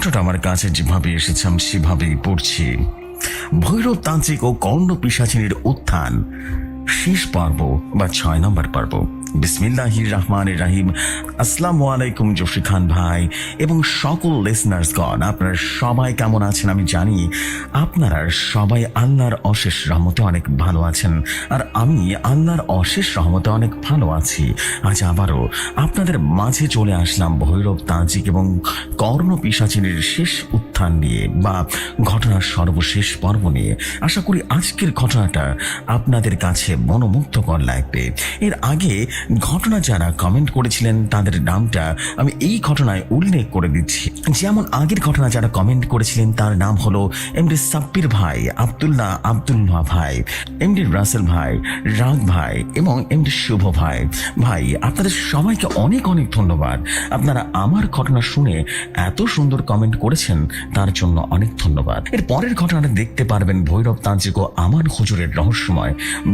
ঘটনাটা আমার কাছে যেভাবে এসেছে আমি সেভাবেই পড়ছি। ভৈরব তান্ত্রিক ও কর্ণ পিশাচিনীর উত্থান শেষ পর্ব বা 6 নম্বর পর্ব। বিসমিল্লাহির রহমানির রহিম। আসসালামু আলাইকুম জসি খান ভাই এবং সকল লিসনার্সগণ, আপনারা সবাই কেমন আছেন? আমি জানি আপনারা সবাই আল্লাহর অশেষ রহমতে অনেক ভালো আছেন, আর আমি আল্লাহর অশেষ রহমতে অনেক ভালো আছি। আজ আবারও আপনাদের মাঝে চলে আসলাম ভৈরব তান্ত্রিক এবং কর্ণ পিশাচিনীর শেষ উত্থান নিয়ে বা ঘটনার সর্বশেষ পর্ব নিয়ে। আশা করি আজকের ঘটনাটা আপনাদের কাছে মনোমুগ্ধকর লাগবে। এর আগে ঘটনা যারা কমেন্ট করেছিলেন তাদের নামটা আমি এই ঘটনায় উল্লেখ করে দিচ্ছি। যেমন আগের ঘটনা যারা কমেন্ট করেছিলেন তার নাম হলো এমডি সাব্বির ভাই, আব্দুল্লাহ ভাই, এমডি রাসেল ভাই, রাগ ভাই এবং এমডি শুভ ভাই। ভাই আপনাদের সবাইকে অনেক অনেক ধন্যবাদ। আপনারা আমার ঘটনা শুনে এত সুন্দর কমেন্ট করেছেন তার জন্য অনেক ধন্যবাদ। এর পরের ঘটনাটা দেখতে পারবেন ভৈরব তান্ত্রিক ও আমার হুজুরের রহস্যময়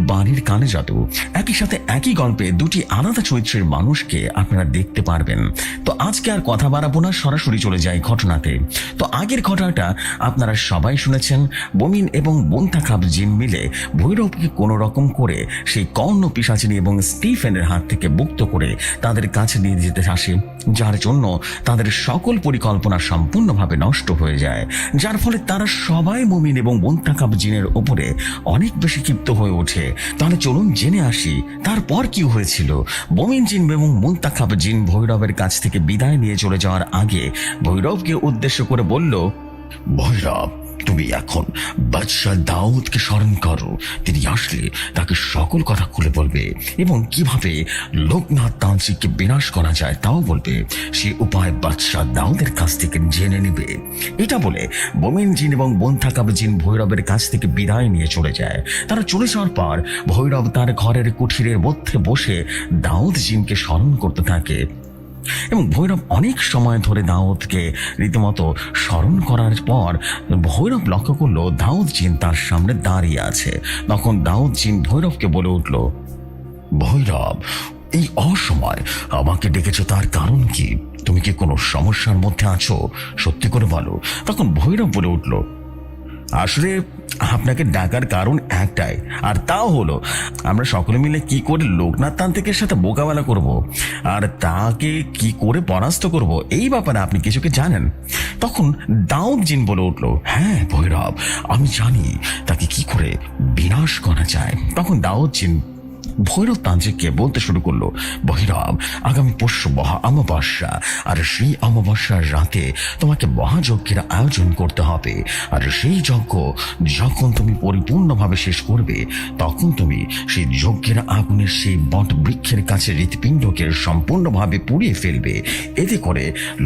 বাড়ির কানে জাদু। একই সাথে একই গল্পে দুটি আলাদা চরিত্রের মানুষকে আপনারা দেখতে পারবেন। তো আজকে আর কথা বাড়াবো না, সরাসরি চলে যাই ঘটনাতে। তো আগের ঘটনাটা আপনারা সবাই শুনেছেন। বমিন এবং বন্তাকাব জিন মিলে ভৈরবকে কোনো রকম করে সেই কর্ণ পিশাচিনী এবং স্টিফেনের হাত থেকে মুক্ত করে তাদের কাছে নিয়ে যেতে আসে, যার জন্য তাদের সকল পরিকল্পনা সম্পূর্ণভাবে নষ্ট হয়ে যায়, যার ফলে তারা সবাই মুমিন এবং বন্তাকাব জিনের উপরে অনেক বেশি ক্ষিপ্ত হয়ে ওঠে। তাহলে চলুন জেনে আসি তারপর কি হয়েছিল। বমিন জিন এবং মুন্তাখাব জিন ভৈরবের কাছ থেকে বিদায় নিয়ে চলে যাওয়ার আগে ভৈরবকে উদ্দেশ্য করে বলল, ভৈরব তুমি এখন বাদশাহ দাউদকে স্মরণ করো। তিনি আসলে তাকে সকল কথা খুলে বলবে এবং কিভাবে লোকনাথ তান্ত্রিককে বিনাশ করা যায় তাও বলবে। সে উপায় বাদশাহ দাউদের কাছ থেকে জেনে নেবে। এটা বলে বমিন জিন এবং বন্থাকাব জিন ভৈরবের কাছ থেকে বিদায় নিয়ে চলে যায়। তারা চলে যাওয়ার পর ভৈরব তার ঘরের কুঠিরের মধ্যে বসে দাউদ জিনকে স্মরণ করতে থাকে এবং ভৈরব অনেক সময় ধরে দাউদকে রীতিমতো স্মরণ করার পর ভৈরব লক্ষ্য করলো দাউদ জিন তার সামনে দাঁড়িয়ে আছে। তখন দাউদ জিন ভৈরবকে বলে উঠল, ভৈরব এই অসময় আমাকে ডেকেছো, তার কারণ কি? তুমি কি কোনো সমস্যার মধ্যে আছো? সত্যি করে বলো। তখন ভৈরব বলে উঠল, আসলে আপনাকে ডাকার কারণ একটাই, আর তাও হলো আমরা সকলে মিলে কি করে লোকনাথ তান্ত্রিকের সাথে মোকাবেলা করব আর তাকে কি করে পরাস্ত করব, এই ব্যাপারে আপনি কিছু কি জানেন? তখন দাউদ জিন বলে উঠল, হ্যাঁ ভৈরব আমি জানি তাকে কি করে বিনাশ করা যায়। তখন দাউদ জিন ভৈরব তান্ত্রিককে বলতে শুরু করলো, ভৈরব আগামী পরশু মহা অমাবস্যা, আর সেই অমাবস্যার রাতে তোমাকে মহাযজ্ঞের আয়োজন করতে হবে। আর সেই যজ্ঞ যখন তুমি পরিপূর্ণভাবে শেষ করবে তখন তুমি সেই যজ্ঞের আগুনের সেই বট বৃক্ষের কাছে হৃৎপিণ্ডকে সম্পূর্ণভাবে পুড়িয়ে ফেলবে। এতে করে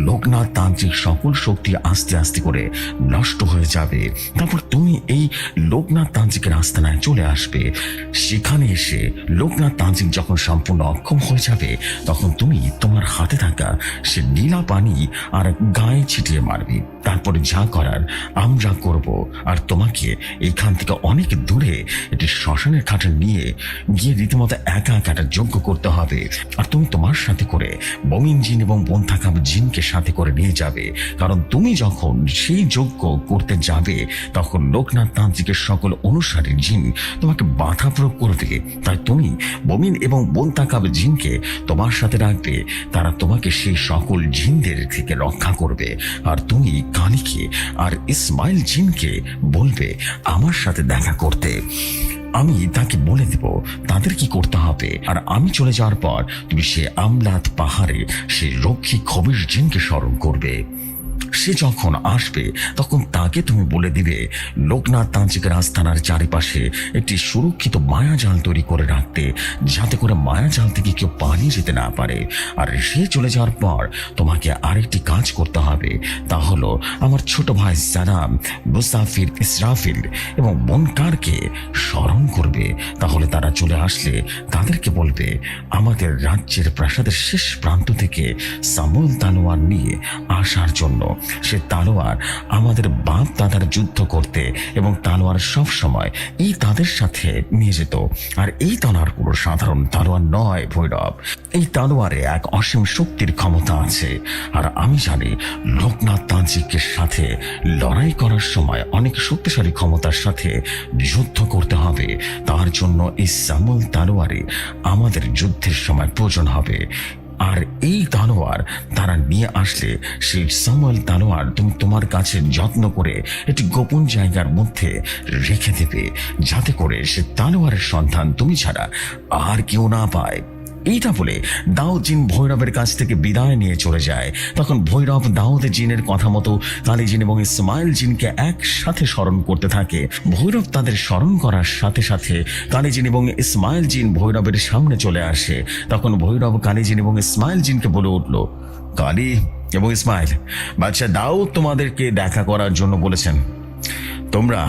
লোকনাথ তান্ত্রিক সকল শক্তি আস্তে আস্তে করে নষ্ট হয়ে যাবে। তারপর তুমি এই লোকনাথ তান্ত্রিকের আস্তানায় চলে আসবে। সেখানে এসে লোকনাথ তান্ত্রিক যখন সম্পূর্ণ অক্ষম হয়ে যাবে তখন তুমি তোমার হাতে থাকা সে নীলা পানি আর গায়ে ছিটিয়ে মারবি। তারপরে যা করার আমরা করব, আর তোমাকে এইখান থেকে অনেক দূরে একটি শ্মশানের ঘাটে নিয়ে গিয়ে রীতিমতো একা একটা যজ্ঞ করতে হবে। আর তুমি তোমার সাথে করে বমিন জিন এবং বন্থাকাব জিনকে সাথে করে নিয়ে যাবে, কারণ তুমি যখন সেই যজ্ঞ করতে যাবে তখন লোকনাথ তান্ত্রিকের সকল অনুসারী জিন তোমাকে বাধা প্রয়োগ করবে। তাই তুমি বমিন এবং বন্তাকাব জিনকে তোমার সাথে রাখবে, তারা তোমাকে সেই সকল জিনদের থেকে রক্ষা করবে। আর তুমি কালীকে আর ইসমাইল জিনকে বলবে আমার সাথে দেখা করতে। আমি তাকে বলে দেব তাদের কি করতে হবে। আর আমি চলে যাওয়ার পর তুমি সে আমলাত পাহাড়ে সে রক্ষী খবির জিনকে স্মরণ করবে। সে যখন আসবে তখন তাকে তুমি বলে দিবে লোকনাথ তান্ত্রিকের আস্থানার চারিপাশে একটি সুরক্ষিত মায়াজাল তৈরি করে রাখতে, যাতে করে মায়াজাল থেকে কেউ পালিয়ে যেতে না পারে। আর সে চলে যাওয়ার পর তোমাকে আরেকটি কাজ করতে হবে, তা হলো আমার ছোট ভাই সালাম, মুসাফির, ইসরাফিল এবং মুনকারকে স্মরণ করবে। তাহলে তারা চলে আসলে তাদেরকে বলবে আমাদের রাজ্যের প্রাসাদের শেষ প্রান্ত থেকে সামুল তালোয়ার নিয়ে আসার জন্য। সে তালোয়ার আমাদের বাপ দাদার যুদ্ধ করতে এবং তালোয়ার সব সময় এই তাদের সাথে নিয়ে যেত। আর এই তালোয়ার পুরো সাধারণ তালোয়ার নয় ভৈরব, এই তালোয়ারে এক অসীম শক্তির ক্ষমতা আছে। আর আমি জানি লোকনাথ তান্ত্রিকের সাথে লড়াই করার সময় অনেক শক্তিশালী ক্ষমতার সাথে যুদ্ধ করতে হবে। তার জন্য এই সামল তালোয়ারে আমাদের যুদ্ধের সময় প্রয়োজন হবে। আর এই তালোয়ার তারা নিয়ে আসলে সেই সামল তালোয়ার তুমি তোমার কাছে যত্ন করে একটি গোপন জায়গার মধ্যে রেখে দেবে, যাতে করে সে তালোয়ারের সন্ধান তুমি ছাড়া আর কেউ না পায়। এইটা বলে দাউদ জিন ভৈরবের কাছ থেকে বিদায় নিয়ে চলে যায়। তখন ভৈরব দাউদ জিনের কথা মতো কালী জিন এবং ইসমাইল জিনকে একসাথে স্মরণ করতে থাকে। ভৈরব তাদের স্মরণ করার সাথে সাথে কালী জিন এবং ইসমাইল জিন ভৈরবের সামনে চলে আসে। তখন ভৈরব কালী জিন এবং ইসমাইল জিনকে বলে উঠল, কালী এবং ইসমাইল, বাদশা দাউদ তোমাদেরকে দেখা করার জন্য বলেছেন। তোমরা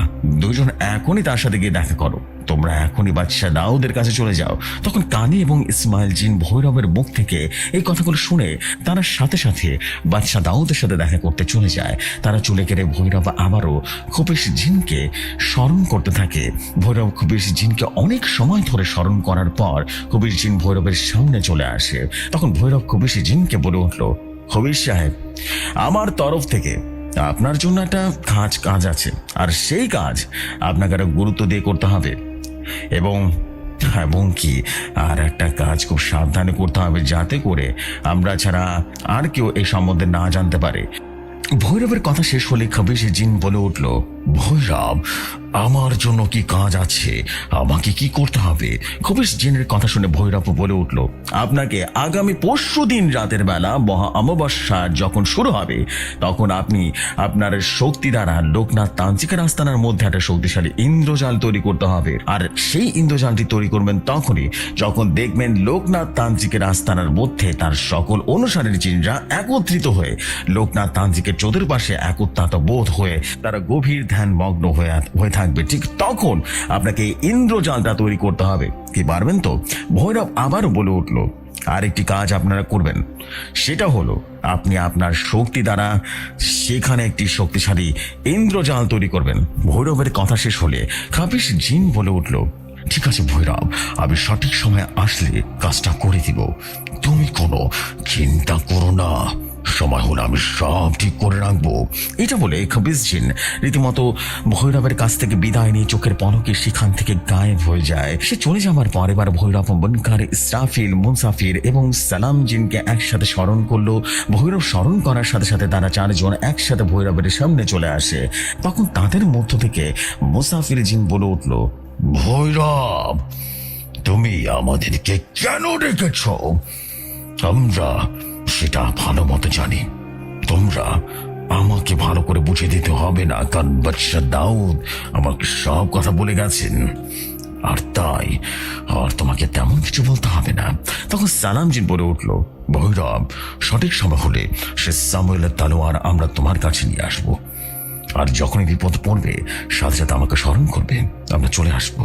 দুজন এখনই তার সাথে গিয়ে দেখা করো। তোমরা এখনই বাদশাহ দাউদের কাছে চলে যাও। তখন কালী এবং ইসমাইল জিন ভৈরবের মুখ থেকে এই কথাগুলো শুনে তারা সাথে সাথে বাদশাহ দাউদের সাথে দেখা করতে চলে যায়। তারা চলে গেলে ভৈরব আবারও খবিশ জিনকে স্মরণ করতে থাকে। ভৈরব খবিশ জিনকে অনেক সময় ধরে স্মরণ করার পর খবিশ জিন ভৈরবের সামনে চলে আসে। তখন ভৈরব খবিশ জিনকে বলে উঠল, খবিশ সাহেব, আমার তরফ থেকে আপনার জন্য একটা কাজ আছে, আর সেই কাজ আপনাকে একটা গুরুত্ব দিয়ে করতে হবে। এবং কি আর একটা কাজ খুব সাবধানে করতে হবে, যাতে করে আমরা ছাড়া আর কেউ এই সম্বন্ধে না জানতে পারে। ভৈরবের কথা শেষ হলে খবিশ জিন বলে উঠল, ভৈরব, আমার জন্য কি কাজ আছে? আমাকে কি করতে হবে? খবিশ জিনের কথা শুনে ভৈরব বলে উঠল, আপনাকে আগামী পরশুদিন রাতের বেলা মহা অমাবস্যা যখন শুরু হবে, তখন আপনি আপনার শক্তি দ্বারা লোকনাথ তান্ত্রিকের আস্তানার মধ্যে একটা শক্তিশালী ইন্দ্রজাল তৈরি করতে হবে। আর সেই ইন্দ্রজালটি তৈরি করবেন তখনই যখন দেখবেন লোকনাথ তান্ত্রিকের আস্তানার মধ্যে তার সকল অনুসারীর জিনরা একত্রিত হয়ে লোকনাথ তান্ত্রিকের চতুর্পাশে একত্রাত বোধ হয়ে তারা গভীর ধ্যান মগ্ন হয়ে থাকবে। ঠিক তখন আপনাকে ইন্দ্রজালটা তৈরি করতে হবে। কি পারবেন তো? ভৈরব আবারও বলে উঠল, আরেকটি কাজ আপনারা করবেন, সেটা হলো আপনি আপনার শক্তি দ্বারা সেখানে একটি শক্তিশালী ইন্দ্রজাল তৈরি করবেন। ভৈরবের কথা শেষ হলে খবিশ জিন বলে উঠল, ঠিক আছে ভৈরব, আমি সঠিক সময় আসলে কাজটা করে দিব, তুমি কোনো চিন্তা করো না, সময় হলে আমি সব ঠিক করে রাখবো। এটা বলে খবিশ জিন রীতিমতো ভৈরবের কাছ থেকে বিদায় নিয়ে চোখের পলকে সেখান থেকে গায়েব হয়ে যায়। সে চলে যাওয়ার পর এবার ভৈরব মুনকার, ইসরাফিল, মুনসাফির এবং সালাম জিনকে একসাথে স্মরণ করলো। ভৈরব স্মরণ করার সাথে সাথে তারা চারজন একসাথে ভৈরবের সামনে চলে আসে। তখন তাদের মধ্য থেকে মুসাফির জিন বলে উঠল, ভৈরব, তুমি আমাদেরকে কেন ডেকেছ? আমরা সেটা ভালো মতো জানি, তোমরা আমাকে ভালো করে বুঝিয়ে দিতে হবে না, কারণ বাদশা দাউদ আমাকে সব কথা বলে গেছেন, আর তাই আর তোমাকে তেমন কিছু বলতে হবে না। তখন সালামজিন বলে উঠল, ভৈরব, সঠিক সময় হলে সে সামুয়েলের তালোয়ার আমরা তোমার কাছে নিয়ে আসবো, আর যখনই বিপদ পড়বে সাথে সাথে আমাকে স্মরণ করবে, আমরা চলে আসবো।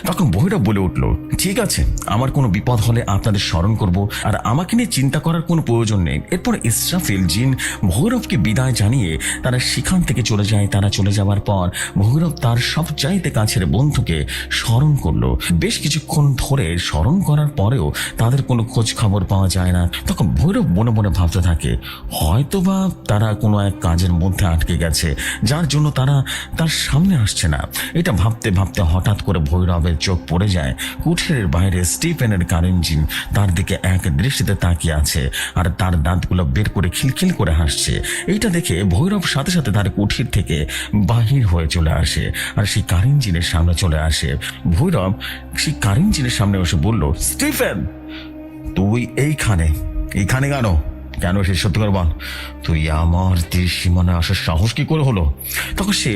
তখন ভৈরব বলে উঠল, ঠিক আছে, আমার কোনো বিপদ হলে আপনাদের স্মরণ করব, আর আমাকে নিয়ে চিন্তা করার কোনো প্রয়োজন নেই। এরপর ইসরাফিল জিন ভৈরবকে বিদায় জানিয়ে তারা সেখান থেকে চলে যায়। তারা চলে যাওয়ার পর ভৈরব তার সবচাইতে কাছের বন্ধুকে স্মরণ করলো। বেশ কিছুক্ষণ ধরে স্মরণ করার পরেও তাদের কোনো খোঁজ খবর পাওয়া যায় না। তখন ভৈরব মনে মনে ভাবতে থাকে, হয়তোবা তারা কোনো এক কাজের মধ্যে আটকে গেছে, যার জন্য তারা তার সামনে আসছে না। এটা ভাবতে ভাবতে হঠাৎ করে ভৈরবের চোখ পড়ে যায় কুঠিরের বাইরে স্টিফেনের কারেন জিন তার দিকে এক দৃষ্টিতে তাকিয়ে আছে, আর তার দাঁতগুলো বের করে খিলখিল করে হাসছে। এইটা দেখে ভৈরব সাথে সাথে তার কুঠির থেকে বাহির হয়ে চলে আসে, আর সেই কারেন জিনের সামনে চলে আসে। ভৈরব সেই কারেন জিনের সামনে এসে বলল, স্টিফেন, তুই এইখানে কেন সে সত্যি করে বল, তুই আমার তীর সীমানায় আসার সাহস কি করে হলো? তখন সে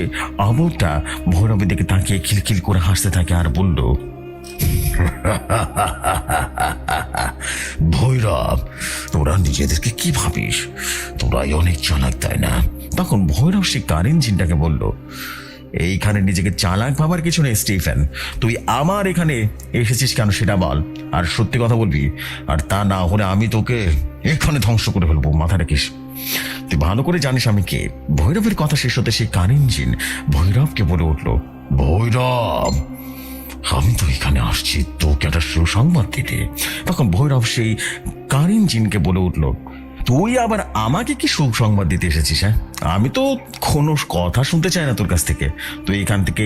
আবুটা ভৈরবের দিকে তাকিয়ে খিলখিল করে হাসতে থাকে আর বলল, ভৈরব, তোরা নিজেদেরকে কি ভাবিস? তোরাই অনেক চালাক, তাই না? তখন ভৈরব সে কারেন জিনটাকে বলল, এইখানে নিজেকে চালাক ভাবার কিছু নেই স্টিফেন। তুই আমার এখানে এসেছিস কেন সেটা বল, আর সত্যি কথা বলবি। আর তা না হলে আমি তোকে এখানে ধ্বংস করে ফেলবো, মাথা রাখিস। তুই ভালো করে জানিস আমি কে। ভৈরবের কথা শেষ হতে সেই কারেন জিন ভৈরবকে বলে উঠল, ভৈরব, আমি তো এখানে আসছি তোকে একটা সুসংবাদ দিতে। তখন ভৈরব সেই কারেন জিনকে বলে উঠল, তুই আবার আমাকে কি সুসংবাদ দিতে এসেছিস? হ্যাঁ, আমি তো কোনো কথা শুনতে চাই না তোর কাছ থেকে। তুই এখান থেকে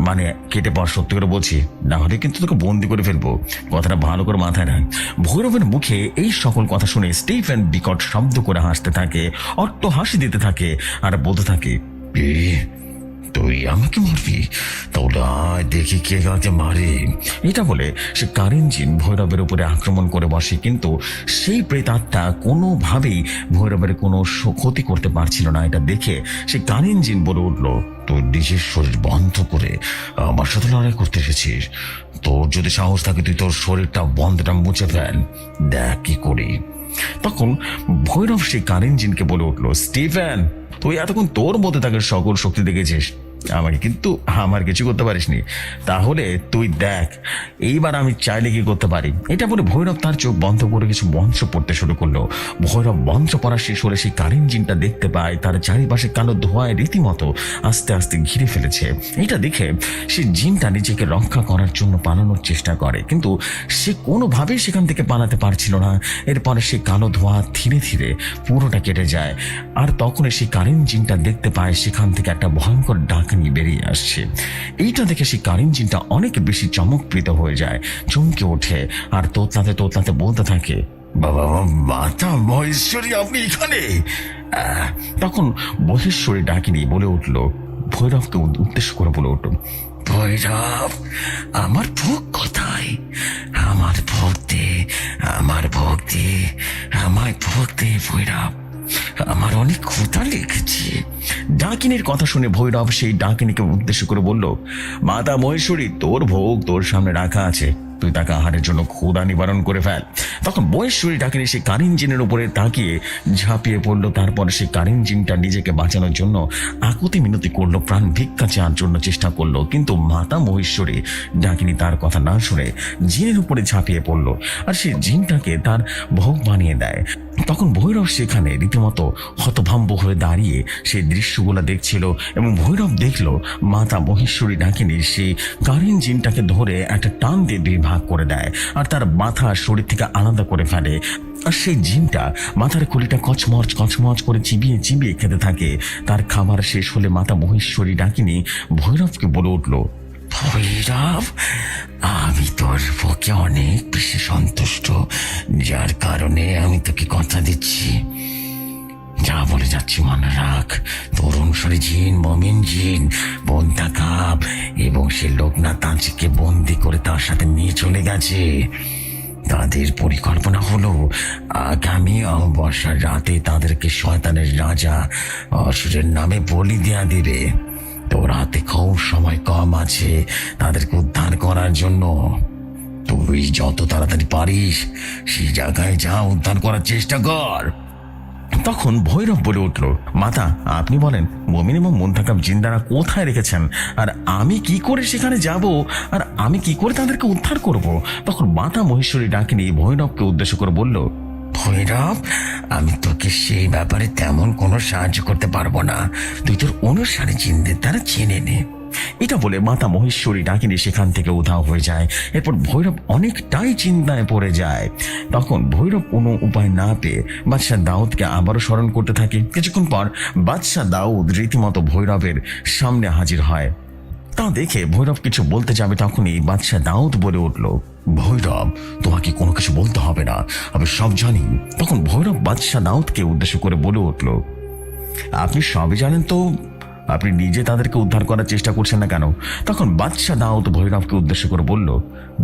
মানে কেটে পর, সত্যি করে বলছি, না হলে কিন্তু তোকে বন্দি করে ফেলবো। কথাটা ভালো করে মাথায় রাখ। ভৈরবের মুখে এই সকল কথা শুনে স্টিফেন বিকট শব্দ করে হাসতে থাকে, অট্ট হাসি দিতে থাকে আর বলতে থাকে, তুই আমাকে মারবি? তাহলে আয় দেখি কে কাকে মারে। এটা বলে সে কারেন জিন ভৈরবের উপরে আক্রমণ করে বসে, কিন্তু সেই প্রেতাত্মা কোনোভাবেই ভৈরবের কোনো ক্ষতি করতে পারছিল না। এটা দেখে সে কারেন জিন বলে উঠল, তোর নিজের শরীর বন্ধ করে আমার সাথে লড়াই করতে এসেছিস? তোর যদি সাহস থাকে তুই তোর শরীরটা বন্ধটা মুছে ফেল, দেখ কি করি। তখন ভৈরব সেই কারেন জিনকে বলে উঠল, স্টিফেন, তুই এতক্ষণ তোর মধ্যে থাকা সকল শক্তি দেখেছিস, আমাকে কিন্তু আমার কিছু করতে পারিসনি। তাহলে তুই দেখ এইবার আমি চাইলে কি করতে পারি। এটা বলে ভৈরব তার চোখ বন্ধ করে কিছু মন্ত্র পড়তে শুরু করলো। ভৈরব মন্ত্র পড়া শেষ হলে সেই কারেন জিনটা দেখতে পায় তার চারিপাশে কালো ধোঁয়ায় রীতিমতো আস্তে আস্তে ঘিরে ফেলেছে। এটা দেখে সে জিনটা নিজেকে রক্ষা করার জন্য পালানোর চেষ্টা করে, কিন্তু সে কোনোভাবেই সেখান থেকে পালাতে পারছিল না। এরপরে সে কালো ধোঁয়া ধীরে ধীরে পুরোটা কেটে যায়, আর তখন সেই কারেন জিনটা দেখতে পায় সেখান থেকে একটা ভয়ঙ্কর ডাক নিয়ে বেরিয়ে আসছে। এইটা দেখে সেই কারেন জিনটা অনেক বেশি চমকপ্রীত হয়ে যায়, চমকে ওঠে আর তোতলাতে তোতলাতে বলতে থাকে, বাবা, মাতা মহেশ্বরী, আপনি এখানে? তখন মহেশ্বরী ডাকিনি বলে উঠল, ভৈরবকে উদ্দেশ্য করে বলে উঠল, ভৈরব, আমার ভোগ কোথায়? আমার ভোগ দে, আমার ভোগ দে, আমায় ভোগ দে ভৈরব, আমার অনেক ক্ষুধা লেগেছে। ডাকিনীর কথা শুনে ভৈরব সেই ডাকিনীকে উদ্দেশ্য করে বলল, মাতা মহেশ্বরী, তোর ভোগ তোর সামনে রাখা আছে, তুই তাকে আহারের জন্য ক্ষুধা নিবারণ করে ফেল। তখন মহেশ্বরী ডাকিনী সেই কারেন জিনের উপরে তাকিয়ে ঝাঁপিয়ে পড়লো। তারপর সেই কারেন জিনটা নিজেকে বাঁচানোর জন্য আকুতি মিনতি করলো, প্রাণ ভিক্ষা চাওয়ার জন্য চেষ্টা করলো, কিন্তু মাতা মহেশ্বরী ডাকিনী তার কথা না শুনে জিনের উপরে ঝাঁপিয়ে পড়লো আর সেই জিনটাকে তার ভোগ বানিয়ে দেয়। তখন ভৈরব সেখানে রীতিমতো হতভম্ব হয়ে দাঁড়িয়ে সেই দৃশ্যগুলো দেখছিল, এবং ভৈরব দেখলো মাতা মহেশ্বরী ডাকিনী সেই কারেন জিনটাকে ধরে একটা টান দিয়ে দুই ভাগ করে দেয় আর তার মাথা শরীর থেকে আলাদা করে ফেলে। আর সেই জিনটা মাথার খুলিটা কচমচ কচমচ করে চিবিয়ে চিবিয়ে খেতে থাকে। তার খাবার শেষ হলে মাতা মহেশ্বরী ডাকিনী ভৈরবকে বলে উঠল, ভৈরব, আমি তোর পক্ষে অনেক বেশি সন্তুষ্ট, যার কারণে আমি তোকে কথা দিচ্ছি, যা বলে যাচ্ছি মনে রাখ। তোর অনুসারী জিন মমিন জিন বন্তাকাপ এবং সে লোকনাথ তাঁচিকে বন্দি করে তার সাথে নিয়ে চলে গেছে। তাদের পরিকল্পনা হলো আগামী অমাবস্যার রাতে তাদেরকে শয়তানের রাজা অসুরের নামে বলি দেয়া দেবে। তোর হাতে খুব সময় কম আছে তাদেরকে উদ্ধার করার জন্য। তুই যত তাড়াতাড়ি পারিস সেই জায়গায় যা, উদ্ধার করার চেষ্টা কর। তখন ভৈরব বলে উঠল, মাতা, আপনি বলেন মমিন এবং মুনতাকাব জিন্দারা কোথায় রেখেছেন, আর আমি কি করে সেখানে যাব, আর আমি কি করে তাদেরকে উদ্ধার করব? তখন মাতা মহেশ্বরী ডাকিনী ভৈরবকে উদ্দেশ্য করে বলল, ভৈরব, আমি তোকে সেই ব্যাপারে তেমন কোনো সাহায্য করতে পারবো না, তুই তোর অনুসারী জিনদের দ্বারা জেনে নে। এটা বলে মাতা মহেশ্বরী ডাকিনী সেখান থেকে উধাও হয়ে যায়। এরপর ভৈরব অনেকটাই চিন্তায় পড়ে যায়। তখন ভৈরব কোনো উপায় না পেয়ে বাদশাহ দাউদকে আবারও স্মরণ করতে থাকে। কিছুক্ষণ পর বাদশাহ দাউদ রীতিমতো ভৈরবের সামনে হাজির হয়। তা দেখে ভৈরব কিছু বলতে যাবে, তখনই বাদশাহ দাউদ বলে উঠল, ভৈরব, তোমাকে কোনো কিছু বলতে হবে না, আমি সব জানি। তখন ভৈরব বাদশাহ দাউদকে উদ্দেশ্য করে বলে উঠল, আপনি সবই জানেন তো আপনি নিজে তাদেরকে উদ্ধার করার চেষ্টা করছেন না কেন? তখন বাদশাহ দাউদ ভৈরবকে উদ্দেশ্য করে বলল,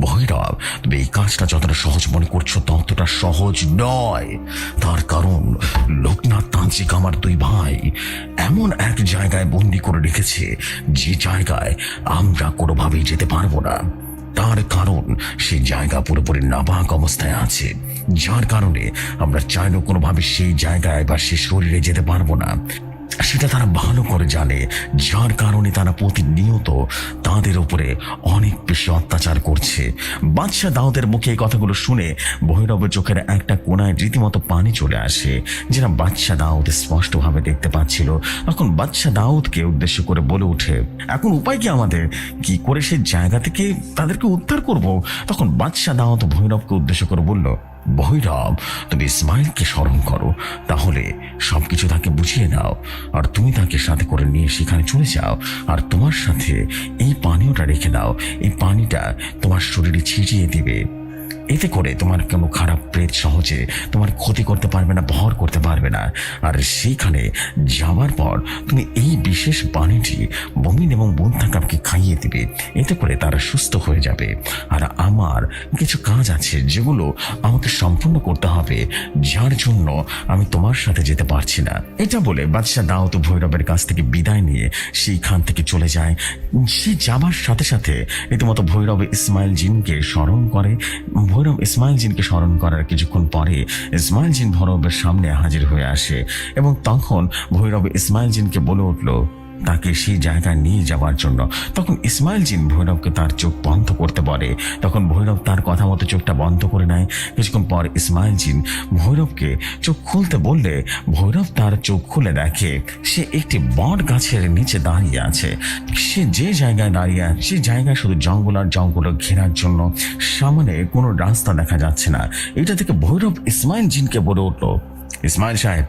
ভৈরব, তুমি এই কাজটা যতটা সহজ মনে করছো ততটা সহজ নয়। তার কারণ লোকনাথ তান্ত্রিক আমার দুই ভাই এমন এক জায়গায় বন্দি করে রেখেছে যে জায়গায় আমরা কোনোভাবেই যেতে পারবো না। তার কারণ সেই জায়গা পুরোপুরি নাবাক অবস্থায় আছে, যার কারণে আমরা চাইলেও কোনোভাবে সেই জায়গায় বা সেই শরীরে যেতে পারবো না। সেটা তারা ভালো করে জানে, যার কারণে তারা প্রতিনিয়ত তাদের উপরে অনেক বেশি অত্যাচার করছে। বাদশাহ দাউদের মুখে এই কথাগুলো শুনে ভৈরবের চোখের একটা কোণায় রীতিমতো পানি চলে আসে, যেটা বাদশাহ দাউদ স্পষ্টভাবে দেখতে পাচ্ছিল। তখন বাদশাহ দাউদকে উদ্দেশ্য করে বলে ওঠে, এখন উপায় কি আমাদের? কি করে সেই জায়গা থেকে তাদেরকে উদ্ধার করব? তখন বাদশাহ দাউদ ভৈরবকে উদ্দেশ্য করে বলল, ভৈরব, তুমি ইসমাইলকে স্মরণ করো, তাহলে সবকিছু তাকে বুঝিয়ে দাও, আর তুমি তাকে সাথে করে নিয়ে সেখানে চলে যাও, আর তোমার সাথে এই পানীয়টা রেখে দাও। এই পানিটা তোমার শরীরে ছিটিয়ে দিবে, এতে করে তোমার কোনো খারাপ প্রেত সহজে তোমার ক্ষতি করতে পারবে না, ভর করতে পারবে না। আর সেইখানে যাওয়ার পর তুমি এই বিশেষ পানিটি বমিন এবং বুনতাকাবকে খাইয়ে দিবে, এতে করে তারা সুস্থ হয়ে যাবে। আর আমার কিছু কাজ আছে যেগুলো আমাকে সম্পূর্ণ করতে হবে, যার জন্য আমি তোমার সাথে যেতে পারছি না। এটা বলে বাদশাহ দাউদ ভৈরবের কাছ থেকে বিদায় নিয়ে সেইখান থেকে চলে যায়। সে যাবার সাথে সাথে রীতিমতো ভৈরব ইসমাইল জিনকে স্মরণ করে। ভৈরব ইসমাইল জিনকে স্মরণ করার কিছুক্ষণ পরে ইসমাইল জিন ভৈরবের সামনে হাজির হয়ে আসে, এবং তখন ভৈরব ইসমাইল জিনকে বলে উঠল তাকে সেই জায়গায় নিয়ে যাওয়ার জন্য। তখন ইসমাইল জিন ভৈরবকে তার চোখ বন্ধ করতে বলে। তখন ভৈরব তার কথা মতো চোখটা বন্ধ করে নেয়। কিছুক্ষণ পর ইসমাইল জিন ভৈরবকে চোখ খুলতে বললে ভৈরব তার চোখ খুলে দেখে সে একটি বট গাছের নিচে দাঁড়িয়ে আছে। সে যে জায়গায় দাঁড়িয়ে আছে সে জায়গায় শুধু জঙ্গল আর জঙ্গল ঘেরার জন্য, সামনে কোনো রাস্তা দেখা যাচ্ছে না। এটা থেকে ভৈরব ইসমাইল জিনকে বলে উঠল, ইসমাইল সাহেব,